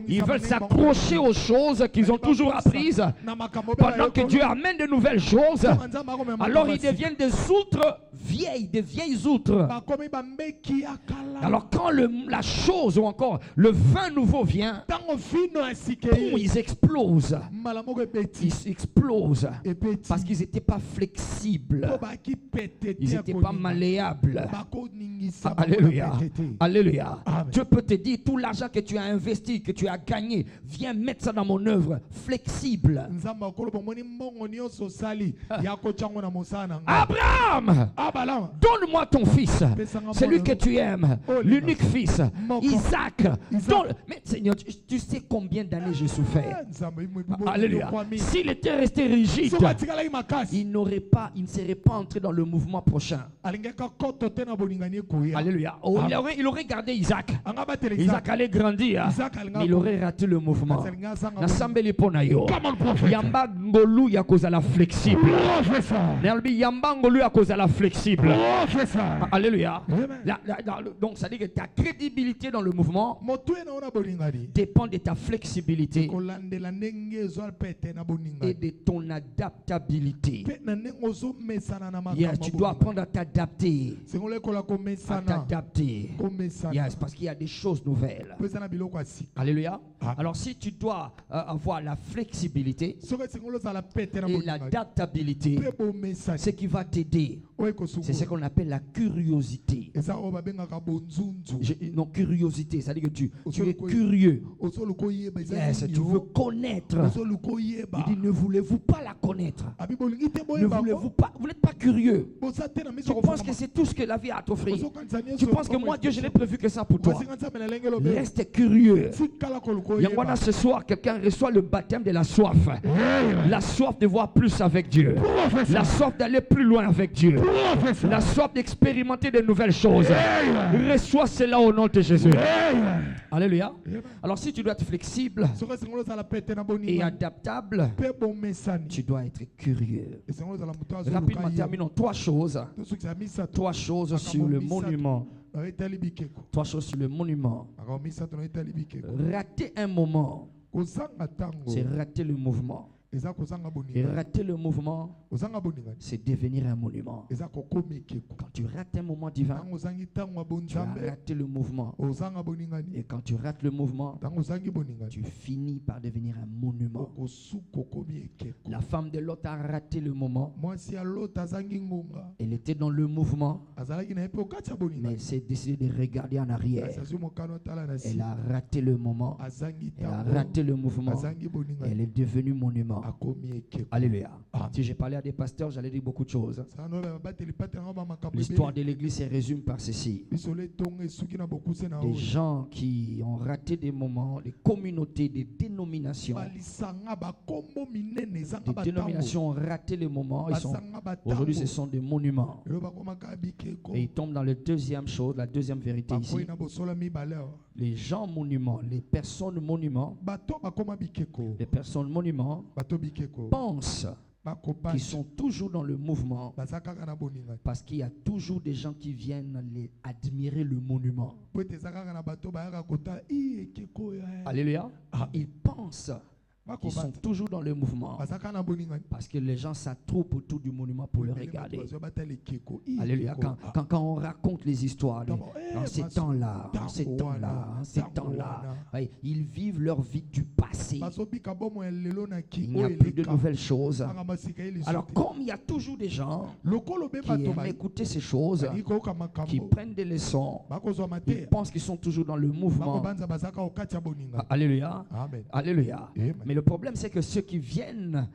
Ils veulent s'accrocher aux choses qu'ils ont toujours apprises. Pendant que Dieu amène de nouvelles choses, alors ils deviennent des outres vieilles, des vieilles outres. Alors quand la chose ou encore le vin nouveau vient, ils explosent. Ils explosent. Parce qu'ils n'étaient pas flexibles. Ils n'étaient pas malléables. Alléluia. Alléluia. Dieu peut te dire, tout l'argent que tu as investi, que tu as gagné, viens mettre ça dans mon œuvre. Flexible. Abraham, donne-moi ton fils, celui que tu aimes, l'unique fils, Isaac. Mais Seigneur, tu sais combien d'années j'ai souffert. Alléluia. S'il était resté rigide, il ne serait pas entré dans le mouvement prochain. Alléluia. Il aurait gardé Isaac. Isaac allait grandir, mais il aurait raté le mouvement. Yamba ngolu ya cause la flexible. Yamba ngolu ya cause la flexible. Alléluia. Donc ça dit que ta crédibilité dans le mouvement dépend de ta flexibilité et de ton adaptabilité. Yes, tu dois apprendre à t'adapter. À t'adapter. Yes, parce qu'il y a des choses nouvelles. Alléluia. Alors si tu dois avoir la flexibilité et l'adaptabilité, ce qui va t'aider, c'est ce qu'on appelle la curiosité. Non, curiosité, c'est-à-dire que tu es curieux. Yes, tu veux connaître. Il dit, ne voulez-vous pas la connaître? Ne voulez-vous pas? Vous n'êtes pas curieux. Tu penses que c'est tout ce que la vie a à t'offrir. Tu penses que moi, Dieu, je n'ai prévu que ça pour toi. Reste curieux. Yangwana, ce soir, quelqu'un reçoit le baptême de la soif. La soif de voir plus avec Dieu. La soif d'aller plus loin avec Dieu. La soif d'expérimenter de nouvelles choses. Reçois cela au nom de Jésus. Alléluia. Alors si tu dois être flexible et adaptable, tu dois être curieux. Rapidement, terminons. Trois choses sur le monument. Trois choses sur le monument. Rater un moment, c'est rater le mouvement. eza kozanga Et boningani rater le mouvement, ozanga boningani c'est devenir un monument. eza kokomi ekeko Quand tu rates un moment divin, ntango ozangi ntango ya tu as bonzambe raté le mouvement. ozanga boningani Et quand tu rates le mouvement, ntango ozangi boningani tu finis par devenir un monument. okosuka okomi ekeko La femme de Lot a raté le moment. mwasi ya Lot azangi ngonga Elle était dans le mouvement, azalaki na ye mpe okati ya mais boningani elle s'est décidée de regarder en arrière. kasi azwi mokano atala na Elle si a raté le moment. azangi Elle a ntango raté le mouvement. azangi Elle boningani est devenue monument. akomi ekeko Alléluia. Amen. Si j'ai parlé à des pasteurs, j'allais dire beaucoup de choses. sana babateli pate yango bamakambo L'histoire de l'église se résume par ceci. biso letongo esuki na bokuse na Des oyo gens qui ont raté des moments, des communautés, des dénominations. balisanga bakombo minene ezanga Des batango dénominations ont raté les moments. basanga Aujourd'hui, ce batango sont des monuments. lelo bakomaka bikeko Et ils tombent dans la deuxième chose, la deuxième vérité ici. bakoyi na bosola mibale awa Les gens monuments, les personnes monuments, bato bakoma bikeko les personnes monuments bato bikeko pensent qu'ils bakopasi sont toujours dans le mouvement baza kaka na boningani parce qu'il y a toujours des gens qui viennent les admirer le monument. po ete eza kaka na bato bayaka kota i ekeko oyo Alléluia. Amen. Ils pensent qu'ils sont bakobata toujours dans le mouvement baza kaka na boningani parce que les gens s'attroupent autour du monument pour le regarder. bazwa batala ekeko i Alléluia. ekeko. Quand on raconte les histoires, D'abord, dans ces parce- temps-là, en ces Tango temps-là, wana, en ces tango temps-là, wana. ouais, ils vivent leur vie du passé. bazobika bomo ya lelo na ki Il n'y a oyo plus de eleka. nouvelles choses. Kaka masika ye lisusu Alors, te. comme il y a toujours des gens lokolo be qui bato aiment écouter ces choses, balingi koyoka qui makambo prennent des leçons, bakozwa ils mateya pensent qu'ils sont toujours dans le mouvement. bakobanza bazaka okati ya boninga Alléluia. amen Alléluia. Amen. Mais le problème, c'est que ceux qui viennent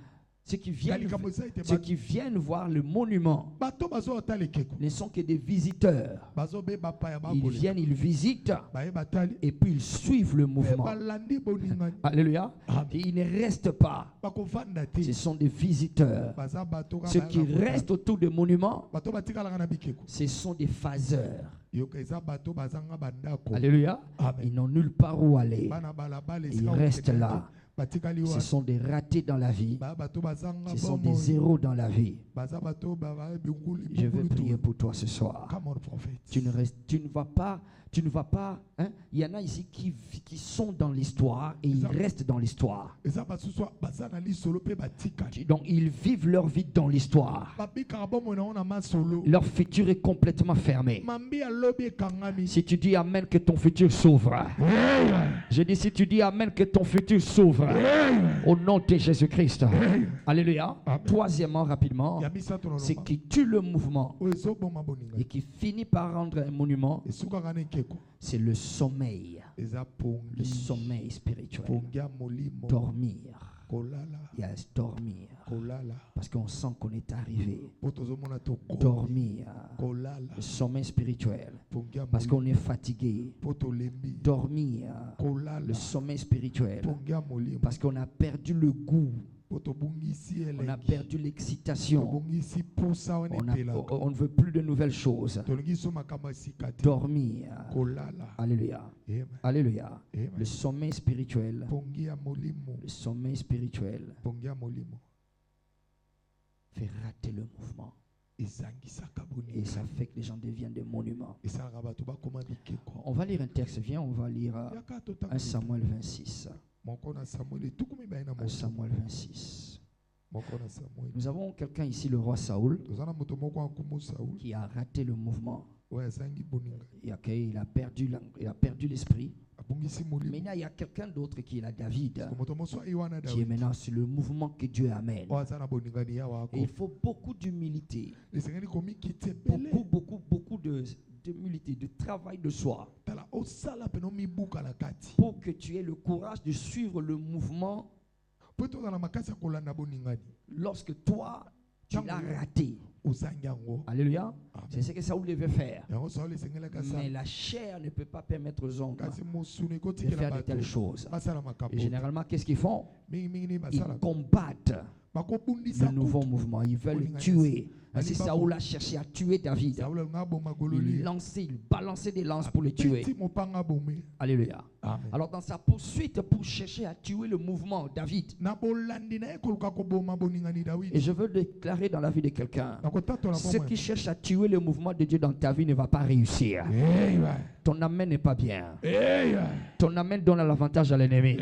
Likambo eza ete ceux qui viennent voir le monument bato bazotala ekeko ne sont que des visiteurs. bazobe bapaya Ils babole viennent, ils visitent baye batali et puis ils suivent le mpe mouvement. balandi boningani Alléluia. Amen. Et ils ne restent pas. bakovanda te Ce sont des visiteurs. baza bato kaka Ceux qui bayaka kotala. restent autour des monuments, bato batikalaka na bikeko ce sont des phaseurs. yoka eza bato bazanga bandako Alléluia. Amen. Ils n'ont nulle part où aller. bana balabala Ils esika restent kokende là. te. batikali Ce wa sont des ratés dans la vie. bato bazanga Ce sont bomoi. des zéros dans la vie. baza bato Je veux prier pour toi ce soir. Come on, prophète. Tu ne vas pas, hein? Il y en a ici qui sont dans l'histoire et ils restent dans l'histoire. eza basusu baza na lisolo mpe batikali Donc ils vivent leur vie dans l'histoire. babikaka bomoi na ngo na masolo Leur futur est complètement fermé. mambi alobi ekangami Si tu dis Amen, que ton futur s'ouvre. Je dis si tu dis Amen, que ton futur s'ouvre. Au nom de Jésus-Christ. Alléluia. Amen. Troisièmement, rapidement, ya misato na c'est loba qui tue le mouvement oyo ezoboma et boninga qui finit par rendre un monument, esukaka na ekeko c'est le sommeil. eza Le pongi sommeil spirituel. pongi ya molimo Dormir. kolala Yes, dormir. kolala Parce qu'on sent qu'on est arrivé. po tozomona tokomi Dormir. kolala Le sommeil spirituel. pongi ya Parce molimo qu'on est fatigué. po tolembi Dormir. kolala Le sommeil spirituel. pongi ya molimo Parce qu'on a perdu le goût. po tobungisi On a elengi perdu l'excitation. tobungisi pusa wana epelaka On ne veut plus de nouvelles choses. tolingi so makambo ya sika te Dormir. kolala Alléluia. Amen. Alléluia. Amen. Le sommeil spirituel. pongi ya molimo Le sommeil spirituel pongi ya molimo fait rater le mouvement. ezangisaka Et boninga ça fait que les gens deviennent des monuments. esalaka bato bakoma bikeko On va lire un texte. Viens, on va lire yaka 1 totanga Samuel 26. moko na samuel etuku mibale na 1 moto Samuel 26. moko na samuel Nous avons quelqu'un ici, le roi Saoul, toza na moto moko ankumu saul qui a raté le mouvement. oyo azangi boninga Et ok, il a perdu l'esprit. abungisi Mais molimo il y a quelqu'un d'autre qui est là, David, moto mosusu ai wana qui est David maintenant sur le mouvement que Dieu amène. oyo aza na boningani ya Et wako il faut beaucoup d'humilité, esengeli komikiti ebele beaucoup d'humilité, de travail de soi, tala osala pene omibuka na kati pour que tu aies le courage de suivre le mouvement po ete oza na makasi ya kolanda boningani lorsque toi, tu l'as raté. ozangi yango Alléluia. Amen. C'est ce que Saoul devait faire. yango saul esengelaka Mais sala la chair ne peut pas permettre aux hommes kasi mosuni de ekotikela faire de bato telles choses. basala makambo Et généralement, qu'est-ce qu'ils font? mingimingi nini Ils basala combattent bakobundisa le nouveau mouvement. Ils veulent le tuer. Ainsi, Saoul a cherché à tuer David. saul alinga aboma Il gololi balançait des lances pour le tuer. apeti mopanga abome Alléluia. amen Alors, dans sa poursuite pour chercher à tuer le mouvement, David, na bolandi na ye koluka koboma boningani et dawidi je veux déclarer dans la vie de quelqu'un, nakotatola ceux bomoi qui cherchent à tuer jouer le mouvement de Dieu dans ta vie ne va pas réussir. Ton amen n'est pas bien. Ton amen donne l'avantage à l'ennemi.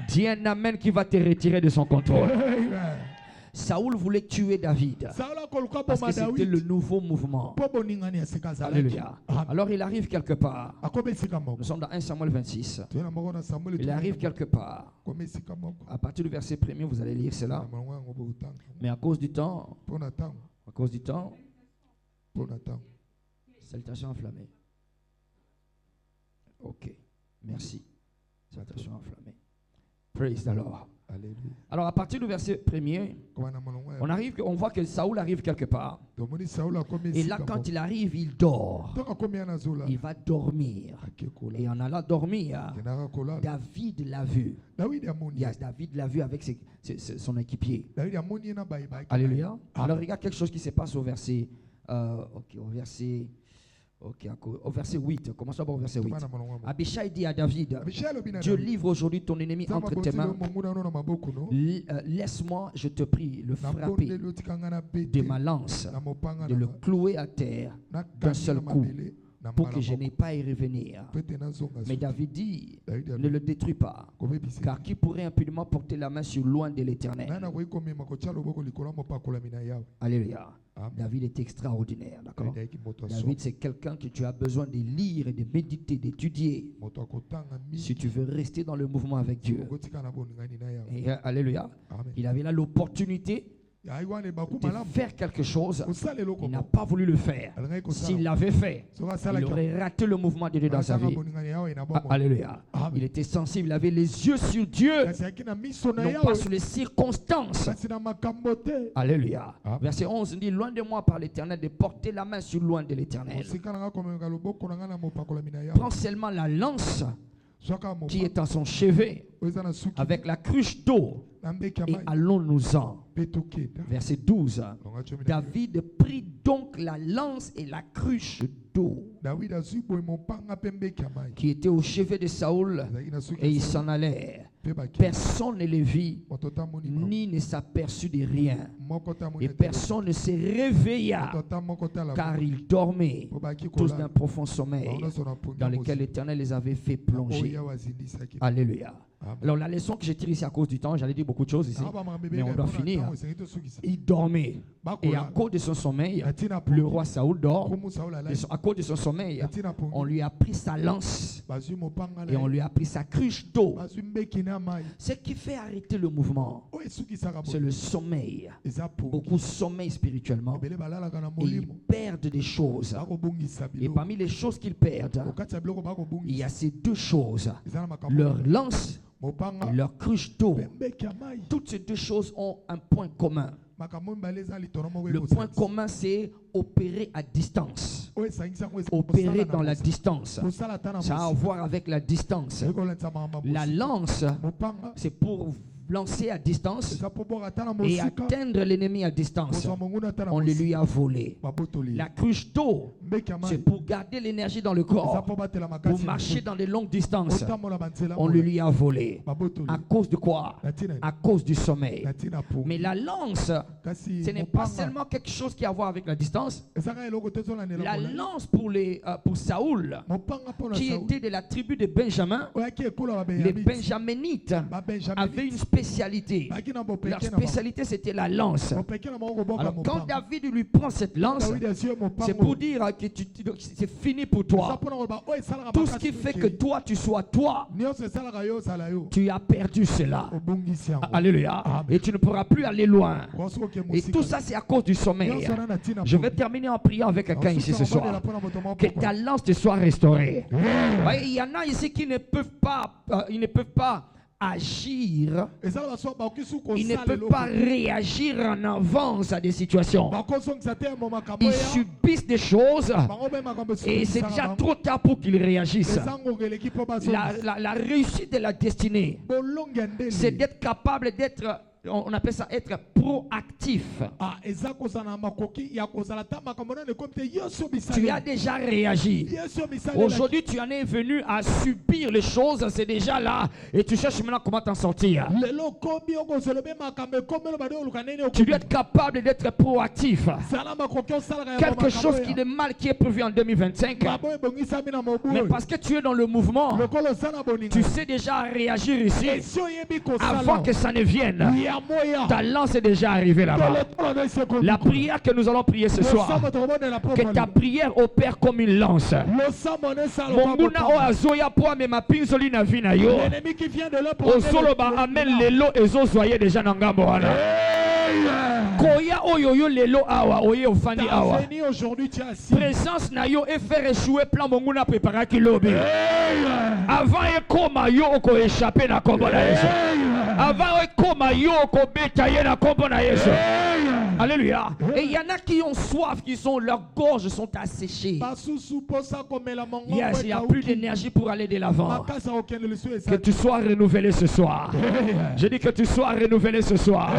Dis un amen qui va te retirer de son contrôle. Saoul voulait tuer David parce que c'était le nouveau mouvement. Alléluia. Alors il arrive quelque part. Nous sommes dans 1 Samuel 26. Il arrive quelque part. À partir du verset 1er, vous allez lire cela. Mais à cause du temps, salutations enflammées. Ok, merci. Salutations enflammées. Praise the Lord. Alors à partir du verset 1er, on voit que Saoul arrive quelque part. Et là quand il arrive, il dort. Il va dormir. Et en allant dormir, David l'a vu. David l'a vu avec son équipier. Alléluia. Alors regarde quelque chose qui se passe au verset au verset 8. Commençons par au verset 8. Abishai dit à David, Dieu livre aujourd'hui ton ennemi entre tes mains. Laisse-moi, je te prie, le frapper de ma lance, de le clouer à terre d'un seul coup, pour que je n'ai pas à y revenir. Mais David dit, ne le détruis pas, car qui pourrait impunément porter la main sur loin de l'Éternel? Alléluia. David est extraordinaire, d'accord? David, c'est quelqu'un que tu as besoin de lire et de méditer, d'étudier, si tu veux rester dans le mouvement avec Dieu. Et, alléluia. Il avait là l'opportunité de faire quelque chose. Il n'a pas voulu le faire. S'il l'avait fait, il aurait raté le mouvement de Dieu dans sa vie. Alléluia. Il était sensible, il avait les yeux sur Dieu, non pas sur les circonstances. Alléluia. Verset 11 dit, loin de moi par l'Éternel, de porter la main sur loin de l'Éternel. Prends seulement la lance qui est en son chevet avec la cruche d'eau et allons-nous-en. Verset 12. David prit donc la lance et la cruche d'eau qui était au chevet de Saoul et il s'en allait. Personne ne les vit ni ne s'aperçut de rien et personne ne se réveilla car ils dormaient tous d'un profond sommeil dans lequel l'Éternel les avait fait plonger. Alléluia. Alors la leçon que je tire ici à cause du temps, j'allais dire beaucoup de choses ici, mais on doit finir. Il dormait et à cause de son sommeil, le roi Saoul dort. À cause de son sommeil, on lui a pris sa lance et on lui a pris sa cruche d'eau. Ce qui fait arrêter le mouvement, c'est le sommeil. Beaucoup sommeillent spirituellement et ils perdent des choses. Et parmi les choses qu'ils perdent, il y a ces deux choses, leur lance et leur cruche d'eau. Toutes ces deux choses ont un point commun. Le point commun, c'est opérer à distance. Opérer dans la distance. Ça a à voir avec la distance. La lance, c'est pour lancer à distance et atteindre l'ennemi à distance. On le lui a volé. La cruche d'eau, c'est pour garder l'énergie dans le corps, pour marcher dans des longues distances. On le lui a volé. À cause de quoi? À cause du sommeil. Mais la lance, ce n'est pas seulement quelque chose qui a à voir avec la distance. La lance pour Saoul, qui était de la tribu de Benjamin, les Benjaminites avaient une spécialité. Leur spécialité, c'était la lance. Alors quand David lui prend cette lance, c'est pour dire que c'est fini pour toi. Tout ce qui fait que toi tu sois toi, tu as perdu cela. Alléluia. Et tu ne pourras plus aller loin. Et tout ça, c'est à cause du sommeil. Je vais terminer en priant avec quelqu'un ici ce soir. Que ta lance te soit restaurée. Il y en a ici qui ne peuvent pas agir. Ils ne peuvent pas réagir en avance à des situations. Ils subissent des choses et c'est déjà trop tard pour qu'ils réagissent. La réussite de la destinée, c'est d'être capable d'être on appelle ça être proactif. Tu as déjà réagi. Aujourd'hui, tu en es venu à subir les choses, c'est déjà là. Et tu cherches maintenant comment t'en sortir. Tu dois être capable d'être proactif. Quelque chose qui est mal, qui est prévu en 2025. Mais parce que tu es dans le mouvement, tu sais déjà réagir ici. Avant que ça ne vienne, ta lance est déjà arrivée là-bas. La prière que nous allons prier ce soir, que ta prière opère comme une lance. L'ennemi qui vient de l'autre, amène les lots et les soyez déjà dans Gambo. Koya oyoyo lelo awa oye ofandi awa. Présence na yo et faire échouer plan monguna préparer kilobi. Avant et koma yo oko échapper na kombo na Yesu. Avant et koma yo oko betailler na kombo na Yesu. Alléluia. Et il y en a qui ont soif, qui sont leurs gorges sont asséchées. Yes, il n'y a plus d'énergie pour aller de l'avant. Que tu sois renouvelé ce soir. Je dis que tu sois renouvelé ce soir.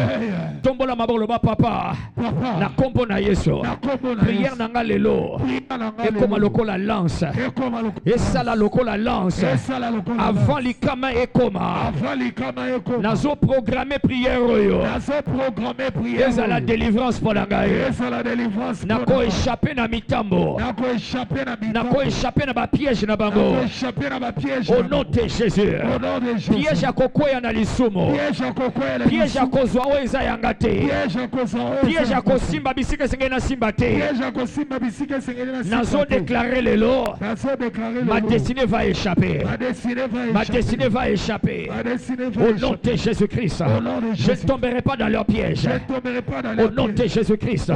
Tombo la mabolo ba papa. Na kombo na Yesu. Prière nanga lelo. Et comme lokola lance. Et ça la lokola lance. Avant l'ikama et koma. Nazo programmer prière yo. Et ça la délivrance pour la gagne. Nako échapper na mitambo. Nako échapper na ba piège na bango. Au nom de Jésus. Piège à kokoya na lisumo. Piège à kozwa oeza yangate. Piège à kosimba bisike senge na simbate. Nazo déclarer le lot. Ma destinée va échapper. Ma destinée va échapper. Au nom de Jésus-Christ. Je ne tomberai pas dans leur piège. Au nom de Jésus-Christ.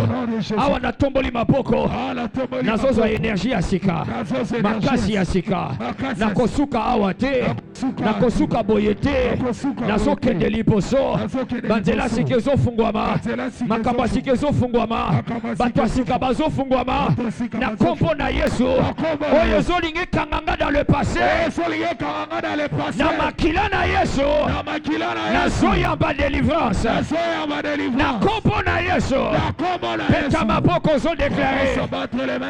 Awa na tomboli maboko. Nazo énergie asika. Makasi asika. Nakosuka awate. Nakosuka boyete. Nazo kende liposo. Banzela sikezo fungwama. Makamba sikezo fungwama. Batwa sika bazo fungwama. Na kombo na Yesu. Oyo zolingi kanganga dans le passé. Na makila na Yesu. Nazo yamba délivrance. Na kombo na Yesu. Peta maboko zo déclaré.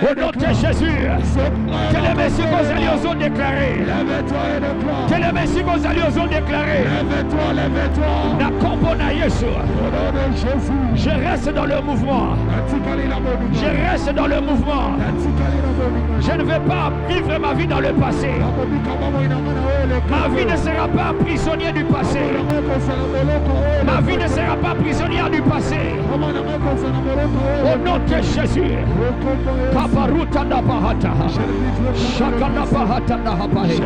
Au nom de Jésus. Que les messieurs Gonzali ont déclaré. Que les messieurs Gonzali ont déclaré. Na kombo na Yesu. Je reste dans le mouvement. Je reste dans le mouvement. Je ne vais pas vivre ma vie dans le passé. Ma vie ne sera pas prisonnière du passé. Ma vie ne sera pas prisonnière du passé. Au nom de Jésus. Kabaruta na bahata. Shakana bahata na hapahe.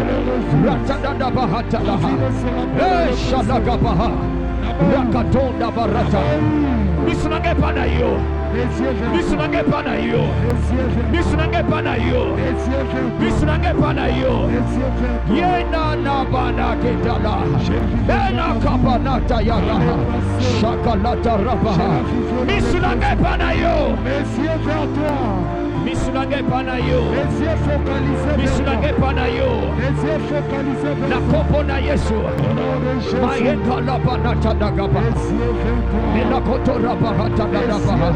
Ratanda na bahata na ha. Shadaga baha. Rakatonda barata. Misunage pana yo. Misunage pana yo. Misunage pana yo. Misunage pana yo. Yena na bana ketala. Ena kapanata yaga. Shakalata rabaha. Misunage pana yo. Misunage pana yo. Misunage pana yo. Na kopo na Yesu. Mayeka la banata dagaba. Mena kotora bahata dagaba.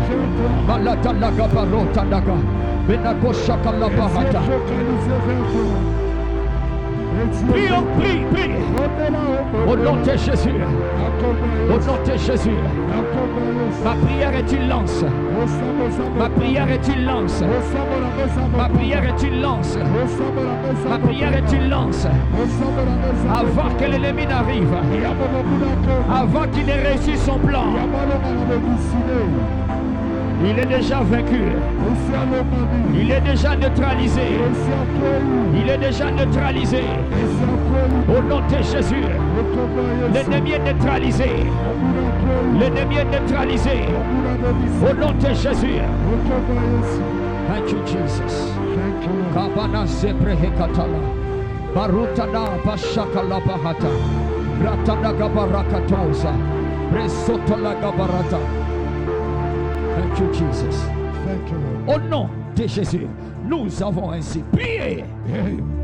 Malata dagaba rota daga. Mena koshaka la bahata. Prie, prie, prie. Au nom de Jésus. Au nom de Jésus. Ma prière est une lance. Ma prière est une lance. Ma prière est une lance. Ma prière est une lance. Avant que l'ennemi n'arrive. Avant qu'il n'ait réussi son plan. Il est déjà vaincu. Il est déjà neutralisé. Il est déjà neutralisé. Au nom de Jésus. L'ennemi est neutralisé. L'ennemi est neutralisé. Au nom de Jésus. Thank you, Jesus. Kabana seprehe katala. Barutana bashakala bahata. Ratana gabarakatosa. Bresotola gabarata. Thank you, Jesus. Thank you, Lord. Au nom de Jésus, Nous avons ainsi prié.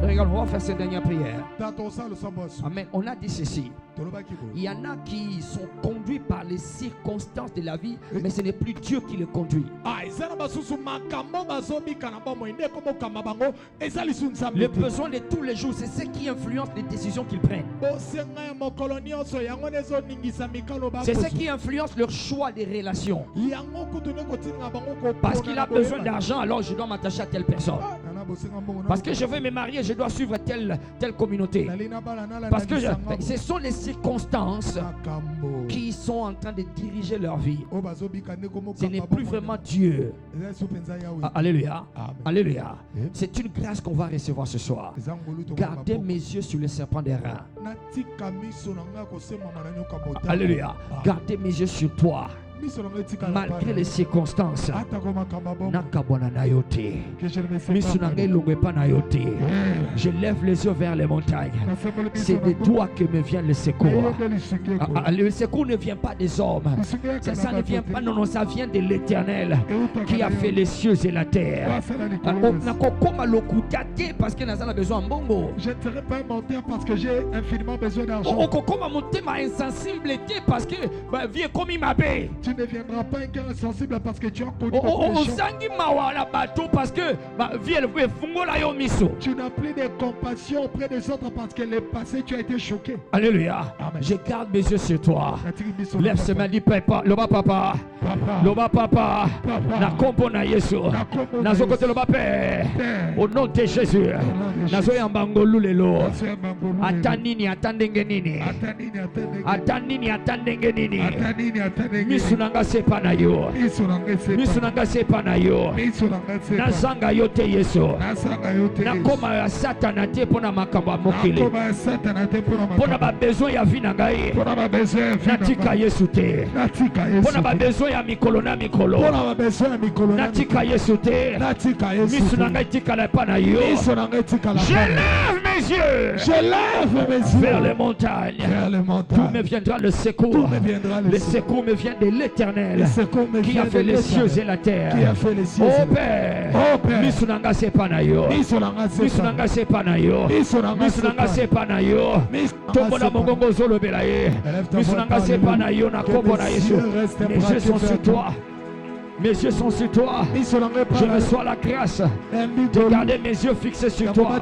Regarde, on va faire cette dernière prière. Amen. On a dit ceci. Il y en a qui sont conduits par les circonstances de la vie, mais ce n'est plus Dieu qui les conduit. Le besoin de tous les jours, c'est ce qui influence les décisions qu'ils prennent. C'est ce qui influence leur choix des relations. Parce qu'il a besoin d'argent, alors je dois m'attacher à telle personne. Parce que je veux me marier, je dois suivre telle communauté. Parce que ce sont les circonstances qui sont en train de diriger leur vie. Ce n'est plus vraiment Dieu. Alléluia. Alléluia. C'est une grâce qu'on va recevoir ce soir. Gardez mes yeux sur le serpent des reins. Alléluia. Gardez mes yeux sur toi. Malgré les circonstances, je lève les yeux vers les montagnes. C'est de toi que me vient le secours. Le secours ne vient pas des hommes. Ça ne vient pas, non, ça vient de l'Éternel qui a fait les cieux et la terre. Parce que nous avons besoin de bongo. Je ne serai pas un menteur parce que j'ai infiniment besoin d'argent. Parce que tu ne viendras pas un cœur insensible parce que tu as connu le péché. Tu n'as plus de compassion auprès des autres parce que le passé tu as été choqué. Alléluia. Je garde mes yeux sur toi. Lève ce main, dis papa, loba papa, loba papa, na kombo na Yesu, na zokote loba père. Au nom de Jésus, na zo yambango lulelo. Atanini atandenge nini. Atanini atandenge nini. Misunanga sepa na yo. Misunanga sepa na yo. Nazanga yote Yesu. Nakoma ya Satana te pona makambo mokili. Pona ba besoin ya vina ngai. Natika Yesu te. Pona ba besoin ya mikolo na mikolo. Natika Yesu te. Misunanga tika la pa na yo. Je lève mes yeux. Je lève mes yeux vers les montagnes. D'où me viendra le secours. Le secours me vient de l'Éternel qui a fait les cieux et la terre. Oh Père, Misunanga sepanayo. Misunanga sepanayo. Misunanga sepanayo. Tombola mongongo zolo belaye. Misunanga sepanayo na kombo na Yesu. Mes yeux sont sur toi. Mes yeux sont sur toi. Je reçois la grâce de garder mes yeux fixés sur toi.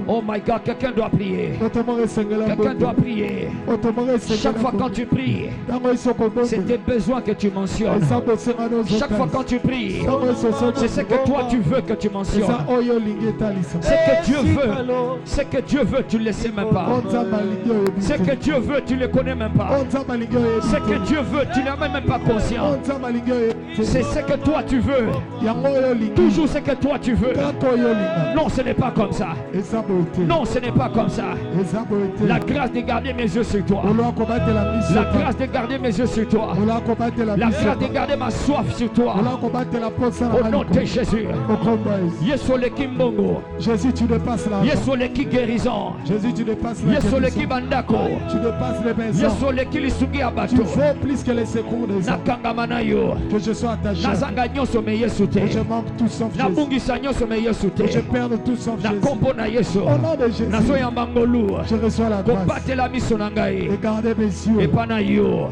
Oh my God, quelqu'un doit prier. Quelqu'un doit prier. Chaque fois quand tu pries, c'est tes besoins que tu mentionnes. Chaque fois quand tu pries, c'est ce que toi tu veux que tu mentionnes. Ce que Dieu veut, ce que Dieu veut, tu ne le sais même pas. Ce que Dieu veut, tu ne le connais même pas. Ce que Dieu veut, tu n'es même pas conscient. C'est ce que toi tu veux. Toujours ce que toi tu veux. Non, ce n'est pas comme ça. Non, ce n'est pas comme ça. La grâce de garder mes yeux sur toi. La grâce de garder mes yeux sur toi. La grâce de garder ma soif sur toi. Au nom de Jésus. Yesole Kimbongo. Jésus, tu dépasses la Yesole Ki guérison. Jésus, tu dépasses la Yesole Ki bandako. Tu dépasses les maisons. Yesole Ki lisugi abato. Tu fais plus que les secours des hommes. Que je sois attaché. Que je manque tout sauf Jésus. Que je perde tout sauf Jésus. Au nom de Jésus, je reçois la grâce de garder mes yeux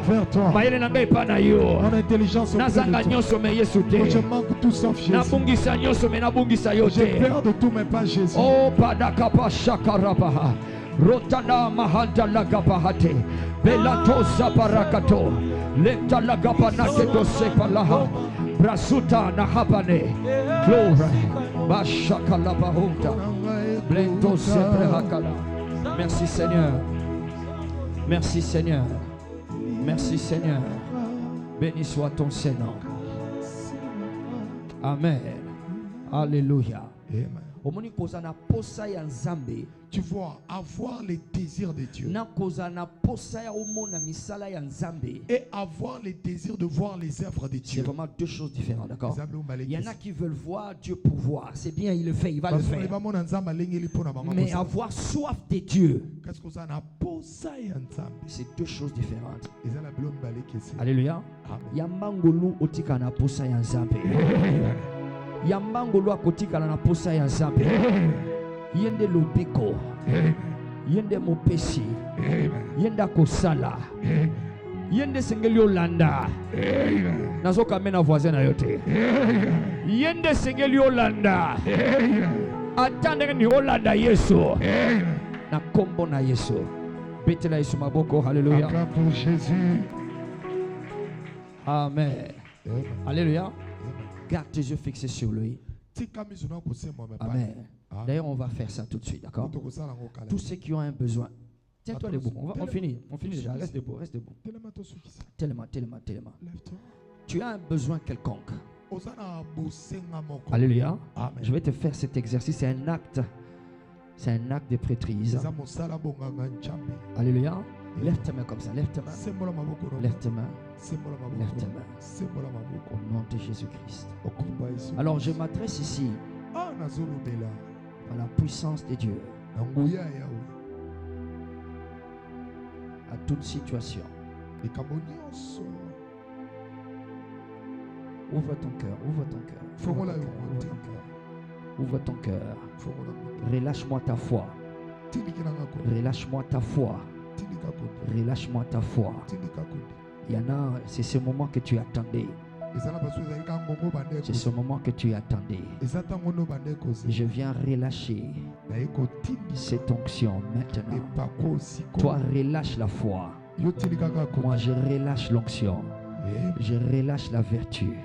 vers toi. Mon intelligence auprès de toi. Que je manque tout sauf Jésus. Je perds de tous mes pas Jésus. Oh, Padakapa Shakarabaha. Rotana Mahanta Lagapahate. Belato Saparakato. Leta Lagapanate Dosepalaha. Brasuta Nahapane. Glory. Bashakalabahunta. Blento Seprehakala. Merci Seigneur. Merci Seigneur. Merci Seigneur. Béni soit ton Seigneur. Amen. Alléluia. Amen. Tu vois, avoir les désirs de Dieu et avoir les désirs de voir les œuvres de Dieu, c'est vraiment deux choses différentes, d'accord? Il y en a qui veulent voir Dieu pour voir. C'est bien, il le fait, il va le faire. Mais avoir soif de Dieu, c'est deux choses différentes. Alléluia. Yamangolu otika na posa ya Nzambe. Yambangolo akotikala na posa ya Nzambe. Yende lobiko. Yende mopesi. Yende kosala. Yende sengeli Olanda. Nazo kamena voisin na yote. Yende sengeli Olanda. Attendre ni Olanda Yesu. Na kombo na Yesu. Betela Yesu maboko. Alléluia. Pour Jésus. Amen. Alléluia. Garde tes yeux fixés sur lui. Amen. D'ailleurs, on va faire ça tout de suite, d'accord? Tous ceux qui ont un besoin. Tiens-toi debout. On finit. On finit déjà. Reste debout. Reste debout. Tellement. Tu as un besoin quelconque. Alléluia. Amen. Je vais te faire cet exercice. C'est un acte. C'est un acte de prêtrise. Alléluia. Lève tes mains comme ça. Lève tes mains. Lève tes mains. Lève tes mains. Au nom de Jésus-Christ. Alors je m'adresse ici à la puissance de Dieu. À toute situation. Ouvre ton cœur. Ouvre ton cœur. Ouvre ton cœur. Relâche-moi ta foi. Relâche-moi ta foi. Relâche-moi ta foi. Il y en a, c'est ce moment que tu attendais. C'est ce moment que tu attendais. Je viens relâcher cette onction maintenant. Toi, relâche la foi. Moi, je relâche l'onction. Je relâche la vertu.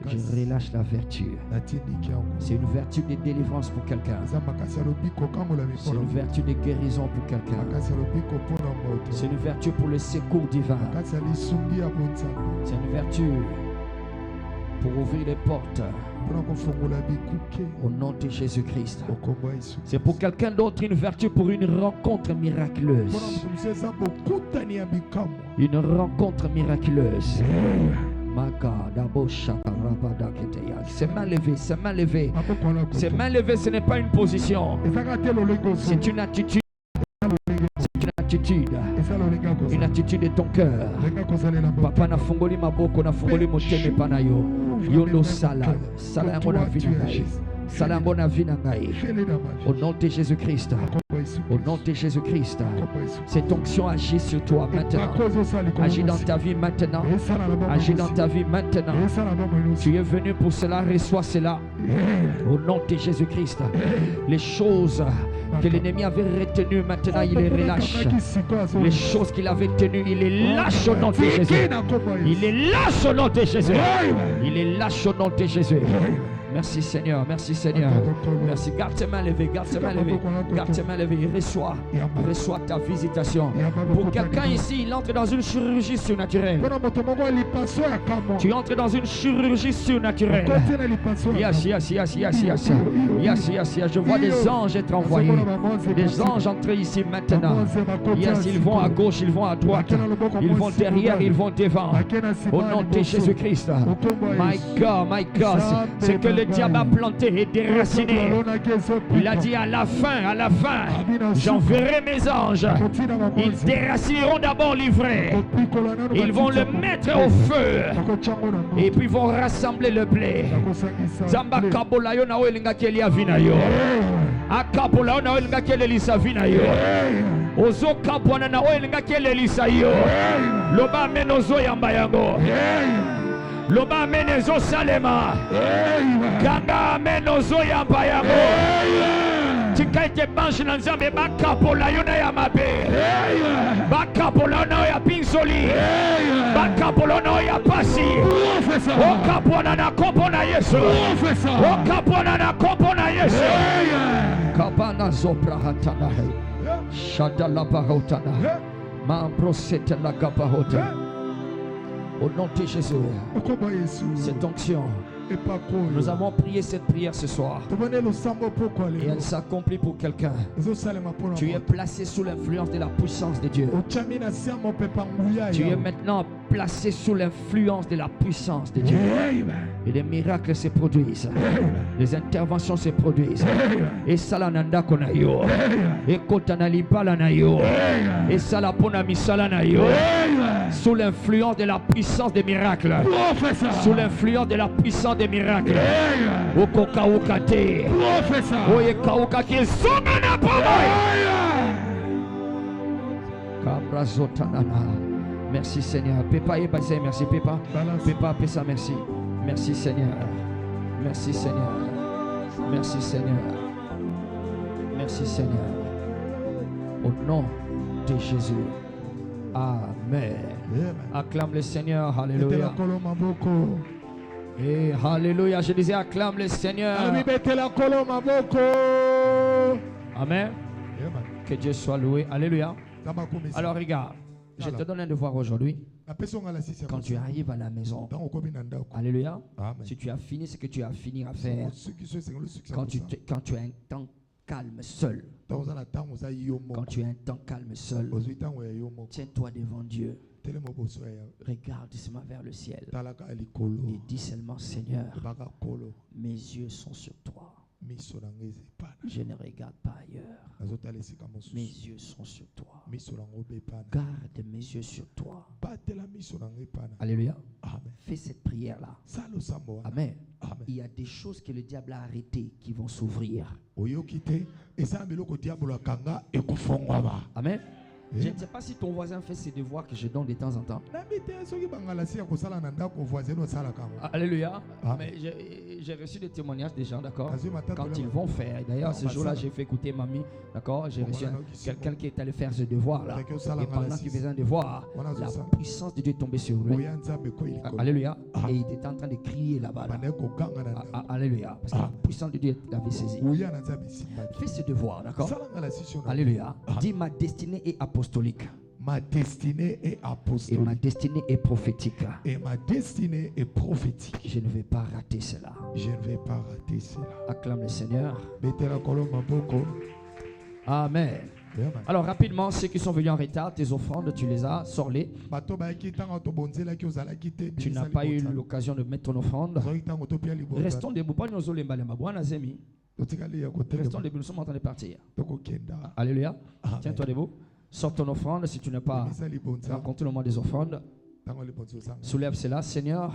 Je relâche la vertu. C'est une vertu de délivrance pour quelqu'un. C'est une vertu de guérison pour quelqu'un. C'est une vertu pour le secours divin. C'est une vertu pour ouvrir les portes. Au nom de Jésus-Christ. C'est pour quelqu'un d'autre une vertu pour une rencontre miraculeuse. Une rencontre miraculeuse. C'est main levée, c'est main levée. C'est main levée, ce n'est pas une position. C'est une attitude. C'est une attitude. Une attitude de ton cœur. Papa na fungoli maboko na fungoli moteme panayo. Yondo sala. Sala yango na vina ngai. Sala yango na vina ngai. Au nom de Jésus-Christ. Au nom de Jésus-Christ. Cette onction agit sur toi maintenant. Agis dans ta vie maintenant. Agis dans ta vie maintenant. Tu es venu pour cela, reçois cela. Au nom de Jésus-Christ. Les choses que l'ennemi avait retenues, maintenant il les relâche. Les choses qu'il avait tenues, il les lâche au nom de Jésus. Il les lâche au nom de Jésus. Il les lâche au nom de Jésus. Merci Seigneur, merci Seigneur. Merci. Garde tes mains levées, garde tes mains levées, garde tes mains levées. Reçois ta visitation. Pour quelqu'un ici, il entre dans une chirurgie surnaturelle. Tu entres dans une chirurgie surnaturelle. Yes. Je vois des anges être envoyés. Des anges entrer ici maintenant. Yes, ils vont à gauche, ils vont à droite. Ils vont derrière, ils vont devant. Au nom de Jésus-Christ. My God, c'est que le diable a planté et déraciné. Il a dit à la fin, j'enverrai mes anges. Ils déracineront d'abord l'ivraie. Ils vont le mettre au feu. Et puis ils vont rassembler le blé. Zamba kabolayo na welinga kelia vinayo. Akabolayo na welinga kelelisa vinayo. Ozo kabwana na welinga kelelisa yo. Loba menozo yamba yango. Loba menezo salema. Kanga menozo yamba yango. Tikaite banshi na Nzambe bakapola yona ya mabe. Bakapola na ya pinsoli. Bakapola na ya pasi. Okapona na kopo na Yesu. Okapona na kopo na Yesu. Kapana zopra hatana. Shadala bahotana. Ma brosete la gabahota. Au nom de Jésus, cette onction, nous avons prié cette prière ce soir et elle s'accomplit pour quelqu'un. Tu es placé sous l'influence de la puissance de Dieu. Tu es maintenant placé sous l'influence de la puissance de Dieu. Et les miracles se produisent. Les interventions se produisent. Et salananda konayo. Et kotanalipala nayo. Et salapona misala nayo. Sous l'influence de la puissance des miracles. Sous l'influence de la puissance faisant des miracles. Okoka okate. Oye kauka ki songa na merci Seigneur. Pépa et passé, merci Pépa. Pépa, Pessa, merci. Merci Seigneur. Merci Seigneur. Merci Seigneur. Merci Seigneur. Au nom de Jésus. Amen. Acclame le Seigneur. Alléluia. Et alléluia. Je disais acclame le Seigneur. Amen. Que Dieu soit loué. Alléluia. Alors regarde, je te donne un devoir aujourd'hui. Quand tu arrives à la maison, alléluia, si tu as fini ce que tu as fini à faire, quand tu as un temps calme seul, quand tu as un temps calme seul, tiens-toi devant Dieu. Regarde seulement vers le ciel et dis seulement Seigneur, mes yeux sont sur toi. Je ne regarde pas ailleurs. Mes yeux sont sur toi. Garde mes yeux sur toi. Alléluia. Fais cette prière-là. Amen. Il y a des choses que le diable a arrêtées qui vont s'ouvrir. Amen. Je ne sais pas si ton voisin fait ses devoirs que je donne de temps en temps. Alléluia. Mais j'ai reçu des témoignages des gens, d'accord, quand ils vont faire. D'ailleurs, ce jour-là, j'ai fait écouter mamie, d'accord. J'ai reçu quelqu'un qui est allé faire ce devoir-là. Et pendant qu'il faisait un devoir, la puissance de Dieu est tombée sur lui. Alléluia. Et il était en train de crier là-bas. Alléluia. Parce que la puissance de Dieu l'avait saisi. Fais ce devoir, d'accord. Alléluia. Dis ma destinée est apostolique. Ma destinée est apostolique. Et ma destinée est prophétique. Et ma destinée est prophétique. Je ne vais pas rater cela. Je ne vais pas rater cela. Acclame le Seigneur. Amen. Alors rapidement, ceux qui sont venus en retard, tes offrandes, tu les as, sors-les. Tu n'as pas eu l'occasion de mettre ton offrande. Restons debout. Restons debout, nous sommes en train de partir. Alléluia. Tiens-toi debout. Sors ton offrande si tu n'as pas rencontré le moment des offrandes. Soulève cela, Seigneur.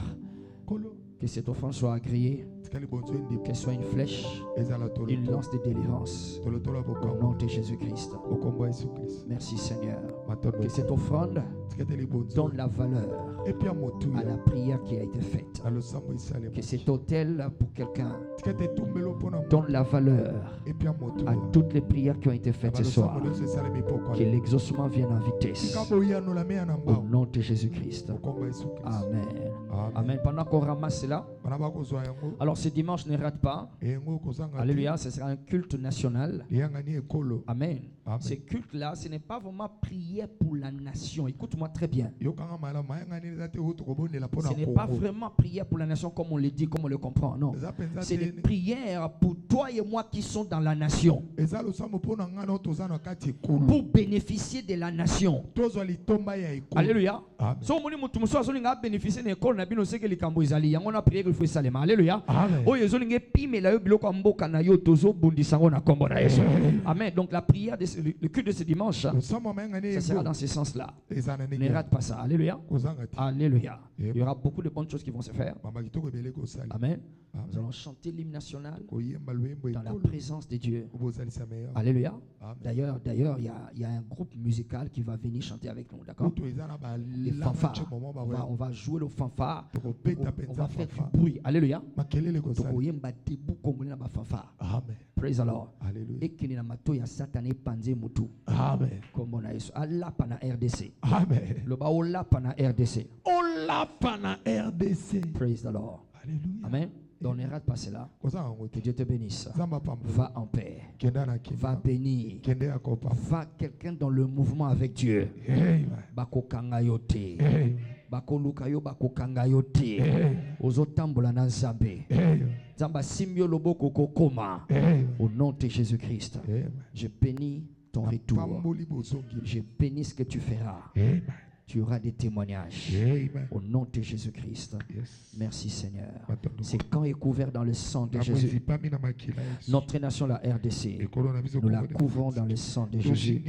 Que cette offrande soit agréée, qu'elle soit une flèche, une lance de délivrance. Au nom de Jésus-Christ. Merci Seigneur. Que cette offrande donne la valeur à la prière qui a été faite. Que cet autel pour quelqu'un donne la valeur à toutes les prières qui ont été faites ce soir. Que l'exaucement vienne en vitesse. Au nom de Jésus-Christ. Amen. Amen. Pendant qu'on ramasse cela, alors ce dimanche ne rate pas. Alléluia, ce sera un culte national. Amen. Ce culte-là, ce n'est pas vraiment prière pour la nation. Écoute-moi très bien. Ce n'est pas vraiment prière pour la nation comme on le dit, comme on le comprend. Non. C'est des prières pour toi et moi qui sont dans la nation. Pour bénéficier de la nation. Alléluia. Alléluia. Amen. Donc la prière, le culte de ce dimanche, ça sera dans ce sens-là. Ne rate pas ça. Alléluia. Alléluia. Il y aura beaucoup de bonnes choses qui vont se faire. Amen. Nous allons chanter l'hymne national dans la présence de Dieu. Alléluia. D'ailleurs, il y a un groupe musical qui va venir chanter avec nous, d'accord? Les fanfares. On va jouer le fanfare. On va faire du bruit. Alléluia. Amen. Praise the Lord. Et qu'il y a un satané panzé mutu. Amen. Comme on a eu Allah pana RDC. Amen. Le ba Allah pana RDC. Allah pana RDC. Praise the Lord. Alléluia. Amen. Donc ne rate pas cela. Que Dieu te bénisse. Va en paix. Va bénir. Va quelqu'un dans le mouvement avec Dieu. Bako kangayote. Bako lukayo bako kangayote. Ozotambola na Nzambe. Zamba simyo loboko kokoma. Au nom de Jésus-Christ. Je bénis ton retour. Je bénis ce que tu feras. Tu auras des témoignages. Amen. Au nom de Jésus-Christ. Yes. Merci Seigneur. C'est quand est couvert dans le sang de Jésus. Notre nation, la RDC, nous la couvrons dans le sang de Jésus.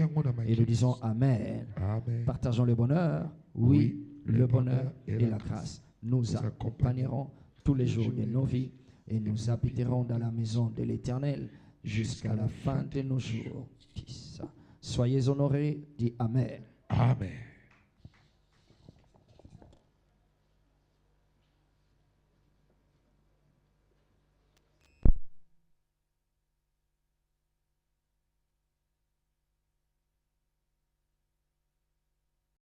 Et nous disons Amen. Amen. Partageons le bonheur. Oui, le bonheur et la grâce nous accompagneront tous les jours de nos vies, et nous habiterons dans la maison de l'Éternel jusqu'à la fin de nos jours. Soyez honorés, dit Amen. Amen.